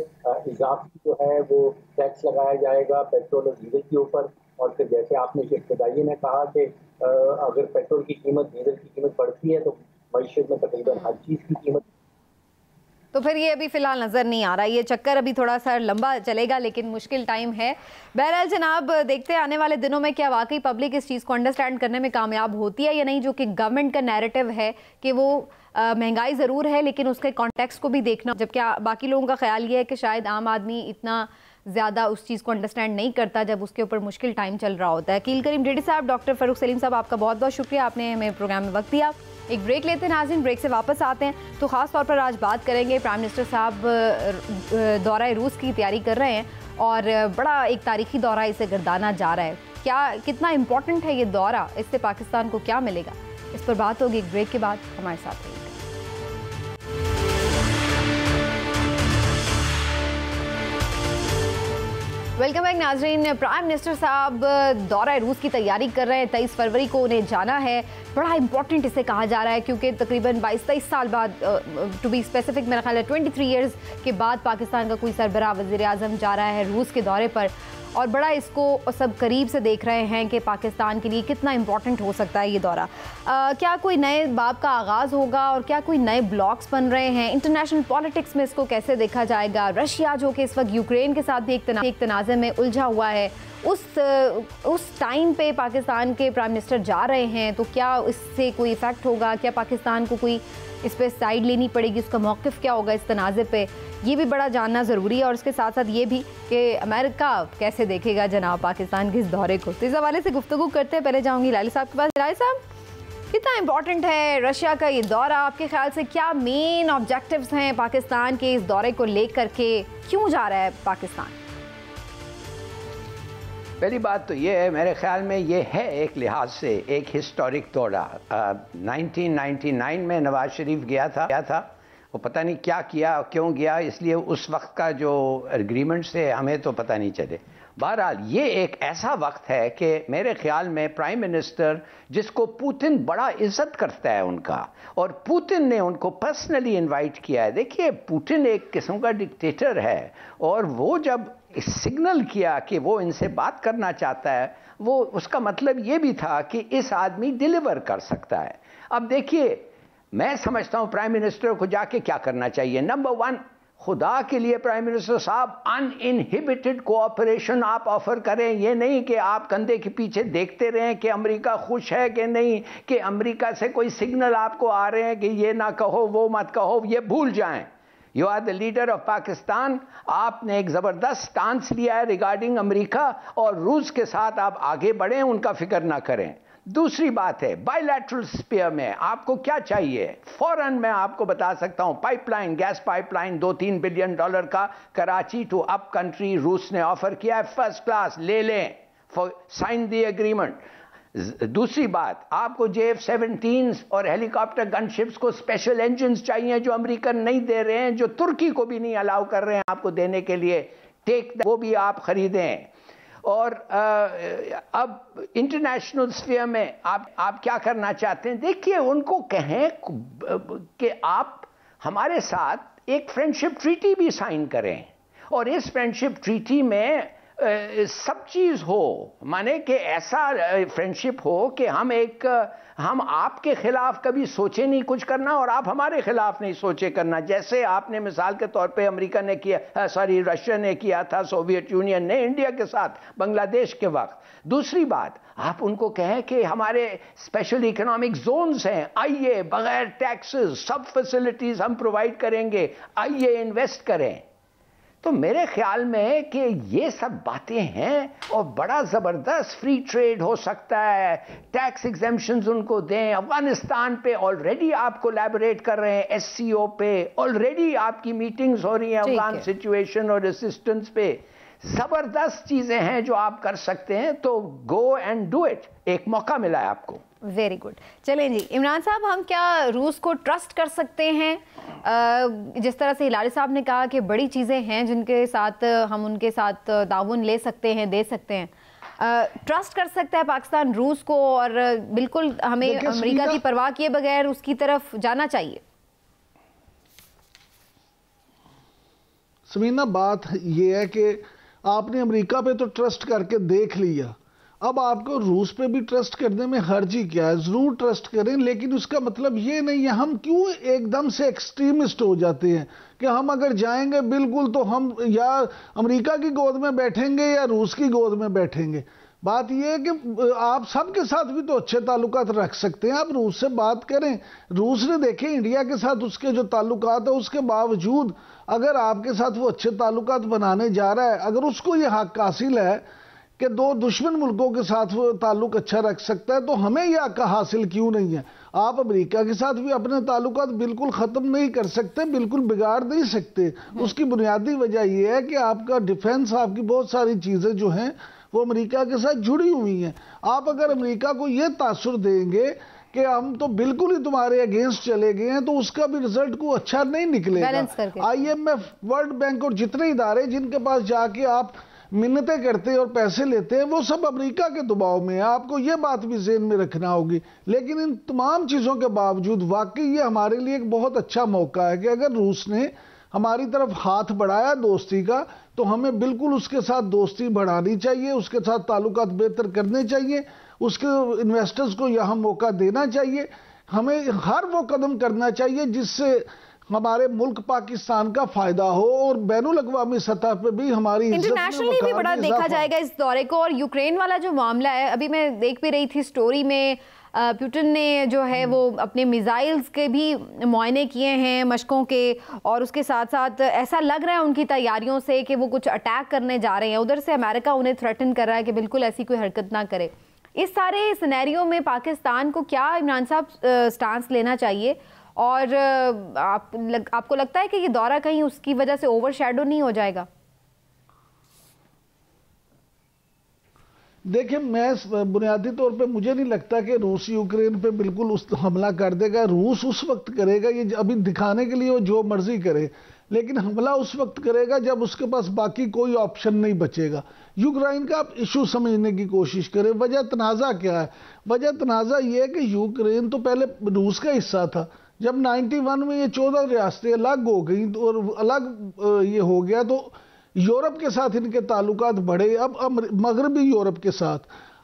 इजाफी जो है वो टैक्स लगाया जाएगा पेट्रोल और डीजल के ऊपर, और फिर जैसे आपने इब्तदाई में कहा कि अगर पेट्रोल की कीमत डीजल की कीमत बढ़ती है तो मईशत में तकरीबन हर चीज़ की कीमत, तो फिर ये अभी फ़िलहाल नज़र नहीं आ रहा। ये चक्कर अभी थोड़ा सा लंबा चलेगा लेकिन मुश्किल टाइम है। बहरहाल जनाब, देखते हैं आने वाले दिनों में क्या वाकई पब्लिक इस चीज़ को अंडरस्टैंड करने में कामयाब होती है या नहीं, जो कि गवर्नमेंट का नैरेटिव है कि वो महंगाई ज़रूर है लेकिन उसके कॉन्टेक्स्ट को भी देखना, जबकि बाकी लोगों का ख्याल ये है कि शायद आम आदमी इतना ज़्यादा उस चीज़ को अंडरस्टैंड नहीं करता जब उसके ऊपर मुश्किल टाइम चल रहा होता है। कील करीम डेडी साहब, डॉक्टर फ़ारूक सलीम साहब, आपका बहुत बहुत शुक्रिया, आपने हमें प्रोग्राम में वक्त दिया। एक ब्रेक लेते हैं नाज़रीन, ब्रेक से वापस आते हैं तो ख़ास तौर पर आज बात करेंगे प्राइम मिनिस्टर साहब दौरा रूस की तैयारी कर रहे हैं और बड़ा एक तारीखी दौरा इसे गर्दाना जा रहा है। क्या कितना इम्पोर्टेंट है ये दौरा, इससे पाकिस्तान को क्या मिलेगा, इस पर बात होगी एक ब्रेक के बाद। हमारे साथ रहिए। वेलकम बैक नाजरीन। प्राइम मिनिस्टर साहब दौरा रूस की तैयारी कर रहे हैं। 23 फरवरी को उन्हें जाना है। बड़ा इंपॉर्टेंट इसे कहा जा रहा है क्योंकि तकरीबन 22-23 साल बाद, टू बी स्पेसिफिक मेरा ख्याल है 23 ईयर्स के बाद पाकिस्तान का कोई सरबराह वज़ीर आज़म जा रहा है रूस के दौरे पर, और बड़ा इसको सब करीब से देख रहे हैं कि पाकिस्तान के लिए कितना इम्पोर्टेंट हो सकता है ये दौरा। क्या कोई नए बाब का आगाज़ होगा और क्या कोई नए ब्लॉक्स बन रहे हैं? इंटरनेशनल पॉलिटिक्स में इसको कैसे देखा जाएगा? रशिया जो कि इस वक्त यूक्रेन के साथ भी एक तनाज़े में उलझा हुआ है, उस टाइम पे पाकिस्तान के प्राइम मिनिस्टर जा रहे हैं तो क्या इससे कोई इफ़ेक्ट होगा? क्या पाकिस्तान को कोई इस पर साइड लेनी पड़ेगी? उसका मौक़िफ़ क्या होगा इस तनाज़े पे? ये भी बड़ा जानना ज़रूरी है। और इसके साथ साथ ये भी कि अमेरिका कैसे देखेगा जनाब पाकिस्तान के इस दौरे को। तो इस हवाले से गुफ्तगू करते हैं। पहले जाऊँगी लाली साहब के पास। लाली साहब, कितना इम्पोर्टेंट है रशिया का ये दौरा? आपके ख्याल से क्या मेन ऑब्जेक्टिव्स हैं पाकिस्तान के इस दौरे को लेकर के? क्यों जा रहा है पाकिस्तान? पहली बात तो ये है, मेरे ख्याल में ये है एक लिहाज से एक हिस्टोरिक दौरा। 1999 में नवाज शरीफ गया था, वो पता नहीं क्या किया, क्यों गया, इसलिए उस वक्त का जो एग्रीमेंट से हमें तो पता नहीं चले। बहरहाल ये एक ऐसा वक्त है कि मेरे ख्याल में प्राइम मिनिस्टर जिसको पुतिन बड़ा इज्जत करता है उनका, और पुतिन ने उनको पर्सनली इनवाइट किया है। देखिए, पुतिन एक किस्म का डिक्टेटर है और वो जब सिग्नल किया कि वो इनसे बात करना चाहता है, वो उसका मतलब ये भी था कि इस आदमी डिलीवर कर सकता है। अब देखिए, मैं समझता हूं प्राइम मिनिस्टर को जाके क्या करना चाहिए। नंबर 1, खुदा के लिए प्राइम मिनिस्टर साहब, अनइनहिबिटेड कोऑपरेशन आप ऑफर करें। ये नहीं कि आप कंधे के पीछे देखते रहें कि अमेरिका खुश है कि नहीं, कि अमेरिका से कोई सिग्नल आपको आ रहे हैं कि ये ना कहो, वो मत कहो, ये भूल जाएं। You are the leader of Pakistan. आपने एक ज़बरदस्त स्टांस लिया है रिगार्डिंग अमेरिका, और रूस के साथ आप आगे बढ़ें, उनका फिक्र ना करें। दूसरी बात है, बायलैटरल स्फीयर में आपको क्या चाहिए? फौरन मैं आपको बता सकता हूं, पाइपलाइन, गैस पाइपलाइन $2-3 बिलियन का कराची टू अप कंट्री रूस ने ऑफर किया है, फर्स्ट क्लास, ले लें, साइन द एग्रीमेंट। दूसरी बात, आपको JF-17 और हेलीकॉप्टर गनशिप्स को स्पेशल इंजन चाहिए जो अमेरिकन नहीं दे रहे हैं, जो तुर्की को भी नहीं अलाउ कर रहे हैं आपको देने के लिए, वो भी आप खरीदें। और अब इंटरनेशनल स्फीयर में आप क्या करना चाहते हैं? देखिए, उनको कहें कि आप हमारे साथ एक फ्रेंडशिप ट्रीटी भी साइन करें, और इस फ्रेंडशिप ट्रीटी में सब चीज़ हो, माने कि ऐसा फ्रेंडशिप हो कि हम आपके खिलाफ कभी सोचे नहीं कुछ करना और आप हमारे खिलाफ नहीं सोचे करना, जैसे आपने मिसाल के तौर पे अमेरिका ने किया, रशिया ने किया था, सोवियत यूनियन ने इंडिया के साथ बांग्लादेश के वक्त। दूसरी बात, आप उनको कहें कि हमारे स्पेशल इकोनॉमिक जोन्स हैं, आइए, बगैर टैक्सेस सब फैसिलिटीज हम प्रोवाइड करेंगे, आइए इन्वेस्ट करें। तो मेरे ख्याल में कि ये सब बातें हैं और बड़ा ज़बरदस्त फ्री ट्रेड हो सकता है, टैक्स एग्जेम्पशंस उनको दें। अफगानिस्तान पे ऑलरेडी आप कोलैबोरेट कर रहे हैं, SCO पे ऑलरेडी आपकी मीटिंग्स हो रही हैं अफगान सिचुएशन और असिस्टेंस पे। ज़बरदस्त चीज़ें हैं जो आप कर सकते हैं, तो गो एंड डू इट। एक मौका मिला है आपको। Very good. चलें जी इमरान साहब, हम क्या रूस को ट्रस्ट कर सकते हैं? जिस तरह से हिलारी साहब ने कहा कि बड़ी चीज़ें हैं जिनके साथ हम उनके साथ ताउन ले सकते हैं, दे सकते हैं, ट्रस्ट कर सकता है पाकिस्तान रूस को, और बिल्कुल हमें अमेरिका की परवाह किए बगैर उसकी तरफ जाना चाहिए? समीना, बात यह है कि आपने अमेरिका पे तो ट्रस्ट करके देख लिया, अब आपको रूस पे भी ट्रस्ट करने में हर्ज ही क्या है? जरूर ट्रस्ट करें, लेकिन उसका मतलब ये नहीं है हम क्यों एकदम से एक्सट्रीमिस्ट हो जाते हैं कि हम अगर जाएंगे बिल्कुल तो हम या अमेरिका की गोद में बैठेंगे या रूस की गोद में बैठेंगे। बात यह है कि आप सबके साथ भी तो अच्छे ताल्लुकात रख सकते हैं। आप रूस से बात करें, रूस ने देखे इंडिया के साथ उसके जो ताल्लुकात है, उसके बावजूद अगर आपके साथ वो अच्छे ताल्लुकात बनाने जा रहा है, अगर उसको ये हक हासिल है कि दो दुश्मन मुल्कों के साथ वो ताल्लुक अच्छा रख सकता है, तो हमें यह हक हासिल क्यों नहीं है? आप अमेरिका के साथ भी अपने ताल्लुकात बिल्कुल ख़त्म नहीं कर सकते, बिल्कुल बिगाड़ नहीं सकते। उसकी बुनियादी वजह यह है कि आपका डिफेंस, आपकी बहुत सारी चीज़ें जो हैं वो अमेरिका के साथ जुड़ी हुई हैं। आप अगर अमेरिका को ये तासुर देंगे कि हम तो बिल्कुल ही तुम्हारे अगेंस्ट चले गए हैं, तो उसका भी रिजल्ट को अच्छा नहीं निकलेगा। IMF, वर्ल्ड बैंक और जितने इदारे जिनके पास जाके आप मिन्नतें करते हैं और पैसे लेते हैं, वो सब अमेरिका के दबाव में है। आपको ये बात भी ज़हन में रखना होगी। लेकिन इन तमाम चीज़ों के बावजूद वाकई ये हमारे लिए एक बहुत अच्छा मौका है कि अगर रूस ने हमारी तरफ हाथ बढ़ाया दोस्ती का, तो हमें बिल्कुल उसके साथ दोस्ती बढ़ानी चाहिए, उसके साथ ताल्लुकात बेहतर करने चाहिए, उसके इन्वेस्टर्स को यहाँ मौका देना चाहिए। हमें हर वो कदम करना चाहिए जिससे हमारे मुल्क पाकिस्तान का फायदा हो और बैनुल अक़वामी सतह पे भी हमारी इंटरनेशनली भी बड़ा देखा जाएगा इस दौरे को। और यूक्रेन वाला जो मामला है, अभी मैं देख भी रही थी स्टोरी में, पुतिन ने जो है वो अपने मिसाइल्स के भी मुआयने किए हैं, मशकों के, और उसके साथ साथ ऐसा लग रहा है उनकी तैयारियों से कि वो कुछ अटैक करने जा रहे हैं। उधर से अमेरिका उन्हें थ्रेटन कर रहा है कि बिल्कुल ऐसी कोई हरकत ना करे। इस सारे सिनेरियो में पाकिस्तान को क्या इमरान साहब स्टांस लेना चाहिए? और आपको लगता है कि ये दौरा कहीं उसकी वजह से ओवरशैडो नहीं हो जाएगा? देखिए, मैं बुनियादी तौर पे मुझे नहीं लगता कि रूस यूक्रेन पे बिल्कुल उस हमला कर देगा। रूस उस वक्त करेगा, ये अभी दिखाने के लिए वो जो मर्जी करे, लेकिन हमला उस वक्त करेगा जब उसके पास बाकी कोई ऑप्शन नहीं बचेगा। यूक्रेन का आप इशू समझने की कोशिश करें। वजह तनाज़ा क्या है? वजह तनाज़ा ये है कि यूक्रेन तो पहले रूस का हिस्सा था। जब 91 में ये 14 रियासतें अलग हो गई और अलग ये हो गया, तो यूरोप के साथ इनके ताल्लुकात बढ़े, अब मगरबी यूरोप के साथ।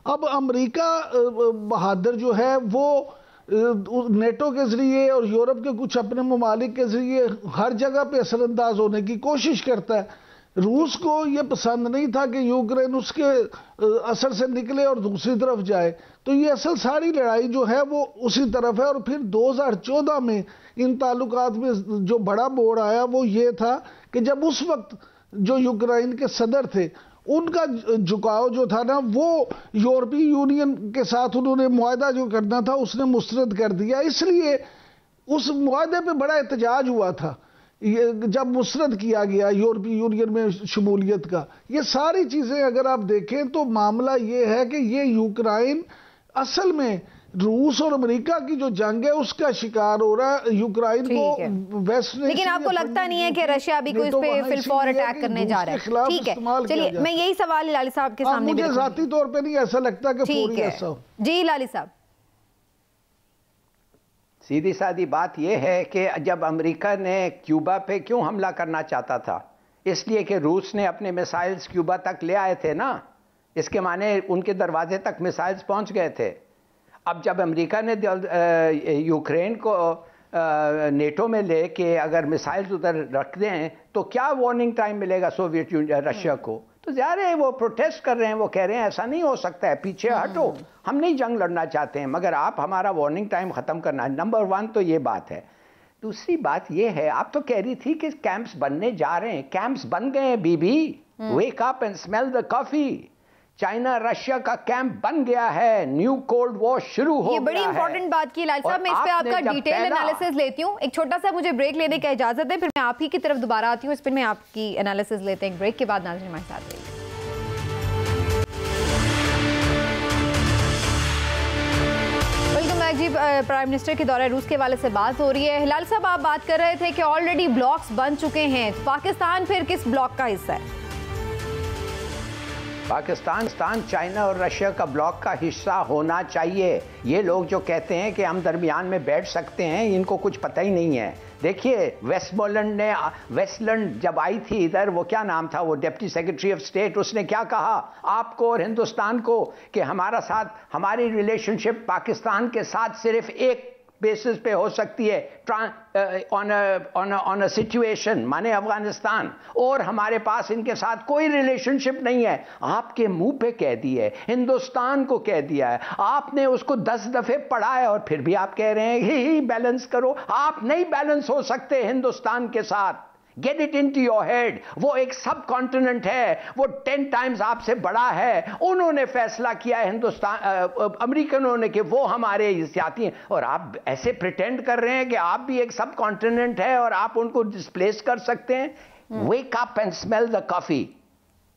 अब अमेरिका बहादुर जो है वो नेटो के ज़रिए और यूरोप के कुछ अपने ममालिक के ज़रिए हर जगह पे असरअंदाज होने की कोशिश करता है। रूस को ये पसंद नहीं था कि यूक्रेन उसके असर से निकले और दूसरी तरफ जाए, तो ये असल सारी लड़ाई जो है वो उसी तरफ है। और फिर 2014 में इन ताल्लुकात में जो बड़ा मोड़ आया वो ये था कि जब उस वक्त जो यूक्रेन के सदर थे, उनका झुकाव जो था ना, वो यूरोपीय यूनियन के साथ उन्होंने मुआहदा जो करना था उसने मुस्तरद कर दिया। इसलिए उस मुआहदे पे बड़ा एहतजाज हुआ था जब मुस्तरद किया गया यूरोपीय यूनियन में शमूलियत का। ये सारी चीज़ें अगर आप देखें तो मामला ये है कि ये यूक्रेन असल में रूस और अमेरिका की जो जंग है उसका शिकार हो रहा है। यूक्रेन को वेस्ट ने, लेकिन आपको लगता नहीं है कि रशिया अभी कोई इस पे फिलफौर अटैक करने जा रहा है? ठीक है, चलिए मैं यही सवाल लाली साहब के सामने, मुझे जाती तौर पे नहीं ऐसा लगता कि फौरी ऐसा हो। जी लाली साहब, सीधी सादी बात यह है कि जब अमेरिका ने क्यूबा पे क्यों हमला करना चाहता था, इसलिए कि रूस ने अपने मिसाइल्स क्यूबा तक ले आए थे ना, इसके माने उनके दरवाजे तक मिसाइल्स पहुंच गए थे। अब जब अमेरिका ने यूक्रेन को नेटो में ले के अगर मिसाइल्स उधर रख दें तो क्या वार्निंग टाइम मिलेगा सोवियत यूनियन रशिया को? तो ज़ाहिर है वो प्रोटेस्ट कर रहे हैं, वो कह रहे हैं ऐसा नहीं हो सकता है, पीछे हटो, हम नहीं जंग लड़ना चाहते हैं, मगर आप हमारा वार्निंग टाइम ख़त्म करना है। नंबर 1 तो ये बात है। दूसरी बात ये है, आप तो कह रही थी कि कैंप्स बनने जा रहे हैं, कैंप्स बन गए हैं बीबी। Wake up and smell the coffee. China Russia का कैंप बन गया है, न्यू कोल्ड वॉर शुरू हो गया है। ये बड़ी इंपॉर्टेंट बात की लाल साहब, मैं इस पे आपका डिटेल एनालिसिस लेती हूँ। एक छोटा सा मुझे ब्रेक लेने का इजाजत है, फिर मैं आप ही की तरफ दोबारा आती हूँ। इस पर मैं आपकी एनालिसिस लेते हैं एक ब्रेक के बाद। नाज़रीन हमारे साथ रहिए। जी, प्राइम मिनिस्टर के दौरे रूस के हवाले से बात हो रही है। हिलाल साहब, आप बात कर रहे थे कि ऑलरेडी ब्लॉक्स बन चुके हैं, पाकिस्तान फिर किस ब्लॉक का हिस्सा है? पाकिस्तान चाइना और रशिया का ब्लॉक का हिस्सा होना चाहिए। ये लोग जो कहते हैं कि हम दरमियान में बैठ सकते हैं, इनको कुछ पता ही नहीं है। देखिए, वेस्टलैंड जब आई थी इधर, वो क्या नाम था, वो डिप्टी सेक्रेटरी ऑफ स्टेट, उसने क्या कहा आपको और हिंदुस्तान को कि हमारी रिलेशनशिप पाकिस्तान के साथ सिर्फ एक बेसिस पे हो सकती है, ऑन अ सिचुएशन, माने अफगानिस्तान, और हमारे पास इनके साथ कोई रिलेशनशिप नहीं है। आपके मुंह पे कह दिया है, हिंदुस्तान को कह दिया है, आपने उसको 10 दफे पढ़ा है और फिर भी आप कह रहे हैं ही बैलेंस करो। आप नहीं बैलेंस हो सकते हिंदुस्तान के साथ। Get it into your head. वो एक सब कॉन्टिनेंट है, वो 10 टाइम्स आपसे बड़ा है। उन्होंने फैसला किया है अमेरिकनों ने कि वो हमारे हिस्साती हैं, और आप ऐसे प्रिटेंड कर रहे हैं कि आप भी एक सब कॉन्टिनेंट है और आप उनको डिस्प्लेस कर सकते हैं। वेक up and smell the coffee.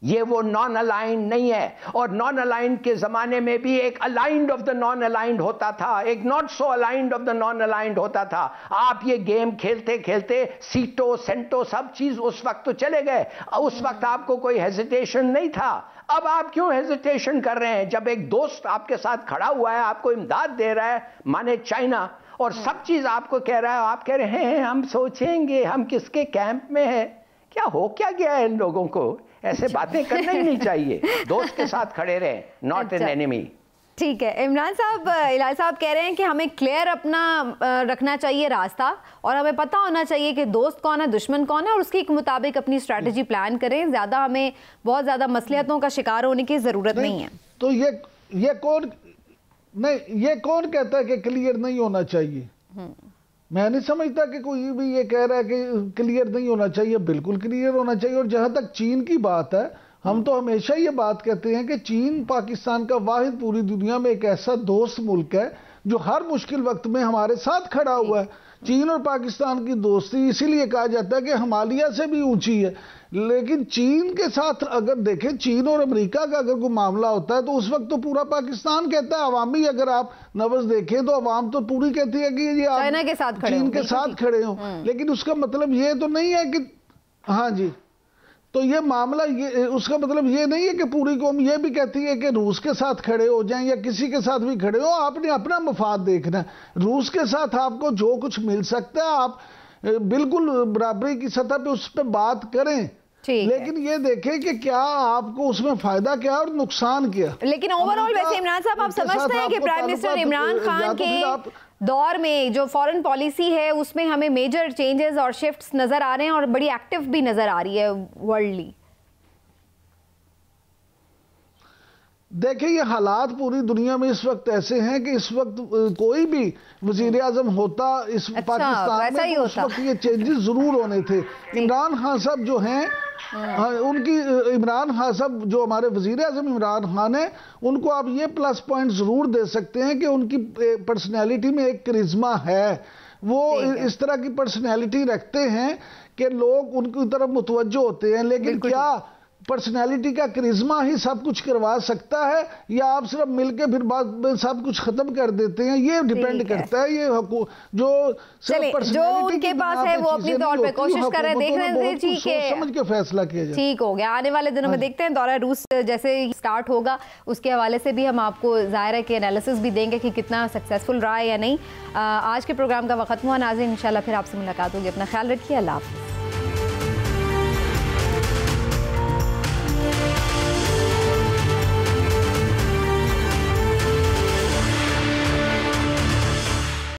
ये वो नॉन अलाइंड नहीं है, और नॉन अलाइंड के जमाने में भी एक aligned of the non aligned होता था, एक not so aligned of the non aligned होता था। आप ये गेम खेलते खेलते सीटो सेंटो सब चीज उस वक्त तो चले गए। उस वक्त आपको कोई हेजिटेशन नहीं था। अब आप क्यों हेजिटेशन कर रहे हैं जब एक दोस्त आपके साथ खड़ा हुआ है, आपको इमदाद दे रहा है, माने चाइना, और सब चीज आपको कह रहा है, आप कह रहे हैं हम सोचेंगे, हम किसके कैंप में हैं? क्या हो क्या गया है इन लोगों को? ऐसे बातें करना ही नहीं चाहिए। दोस्त के साथ खड़े रहे, नॉट एन एनिमी। ठीक है। इमरान साहब, इलाही साहब कह रहे हैं कि हमें क्लियर अपना रखना चाहिए रास्ता, और हमें पता होना चाहिए कि दोस्त कौन है, दुश्मन कौन है, और उसके मुताबिक अपनी स्ट्रैटेजी प्लान करें। ज़्यादा हमें बहुत ज़्यादा मसलियतों का शिकार होने की ज़रूरत नहीं है। तो ये कौन कहता है कि क्लियर नहीं होना चाहिए? मैं नहीं समझता कि कोई भी ये कह रहा है कि क्लियर नहीं होना चाहिए। बिल्कुल क्लियर होना चाहिए। और जहां तक चीन की बात है, हम तो हमेशा ये बात कहते हैं कि चीन पाकिस्तान का वाहिद पूरी दुनिया में एक ऐसा दोस्त मुल्क है जो हर मुश्किल वक्त में हमारे साथ खड़ा हुआ है। चीन और पाकिस्तान की दोस्ती इसीलिए कहा जाता है कि हिमालय से भी ऊंची है। लेकिन चीन के साथ अगर देखें, चीन और अमेरिका का अगर कोई मामला होता है तो उस वक्त तो पूरा पाकिस्तान कहता है, अवामी अगर आप नब्ज देखें तो अवाम तो पूरी कहती है कि ये आप चाइना के साथ खड़े चीन के साथ खड़े हो। लेकिन उसका मतलब ये तो नहीं है कि हाँ जी, तो ये मामला ये उसका मतलब ये नहीं है कि पूरी कौम ये भी कहती है कि रूस के साथ खड़े हो जाएं या किसी के साथ भी खड़े हो। आपने अपना मफाद देखना है। रूस के साथ आपको जो कुछ मिल सकता है आप बिल्कुल बराबरी की सतह पे उस पर बात करें, लेकिन ये देखें कि क्या आपको उसमें फायदा क्या और नुकसान क्या। लेकिन ओवरऑल वैसे इमरान साहब, आप समझते हैं कि प्राइम मिनिस्टर इमरान खान के दौर में जो फॉरेन पॉलिसी है उसमें हमें मेजर चेंजेस और शिफ्ट्स नजर आ रहे हैं और बड़ी एक्टिव भी नजर आ रही है वर्ल्डली? देखिए, ये हालात पूरी दुनिया में इस वक्त ऐसे हैं कि इस वक्त कोई भी वजीर आजम होता इस पाकिस्तान में तो उस वक्त ये चेंजेस जरूर होने थे। इमरान खान साहब जो हैं इमरान खान साहब जो हमारे वजीर आजम इमरान खान है, उनको आप ये प्लस पॉइंट जरूर दे सकते हैं कि उनकी पर्सनैलिटी में एक करिश्मा है। वो इस तरह की पर्सनैलिटी रखते हैं कि लोग उनकी तरफ मुतवज्जो होते हैं। लेकिन क्या पर्सनैलिटी का करिश्मा ही सब कुछ करवा सकता है, या आप सिर्फ मिलके फिर बाद में सब कुछ खत्म कर देते हैं? ये डिपेंड करता है। ये जो जो उनके पास है वो अपनी तौर पे कोशिश कर रहे हैं, देख रहे हैं ठीक है, समझ के फैसला किया जाए। ठीक हो गया। आने वाले दिनों में देखते हैं दौरा रूस जैसे स्टार्ट होगा, उसके हवाले से भी हम आपको ज़ाहिर है कि एनालिसिस भी देंगे कि कितना सक्सेसफुल रहा है या नहीं। आज के प्रोग्राम का वक्त हुआ नाज़रीन, इंशाल्लाह फिर आपसे मुलाकात होगी। अपना ख्याल रखिए। अल्लाह हाफ़िज़।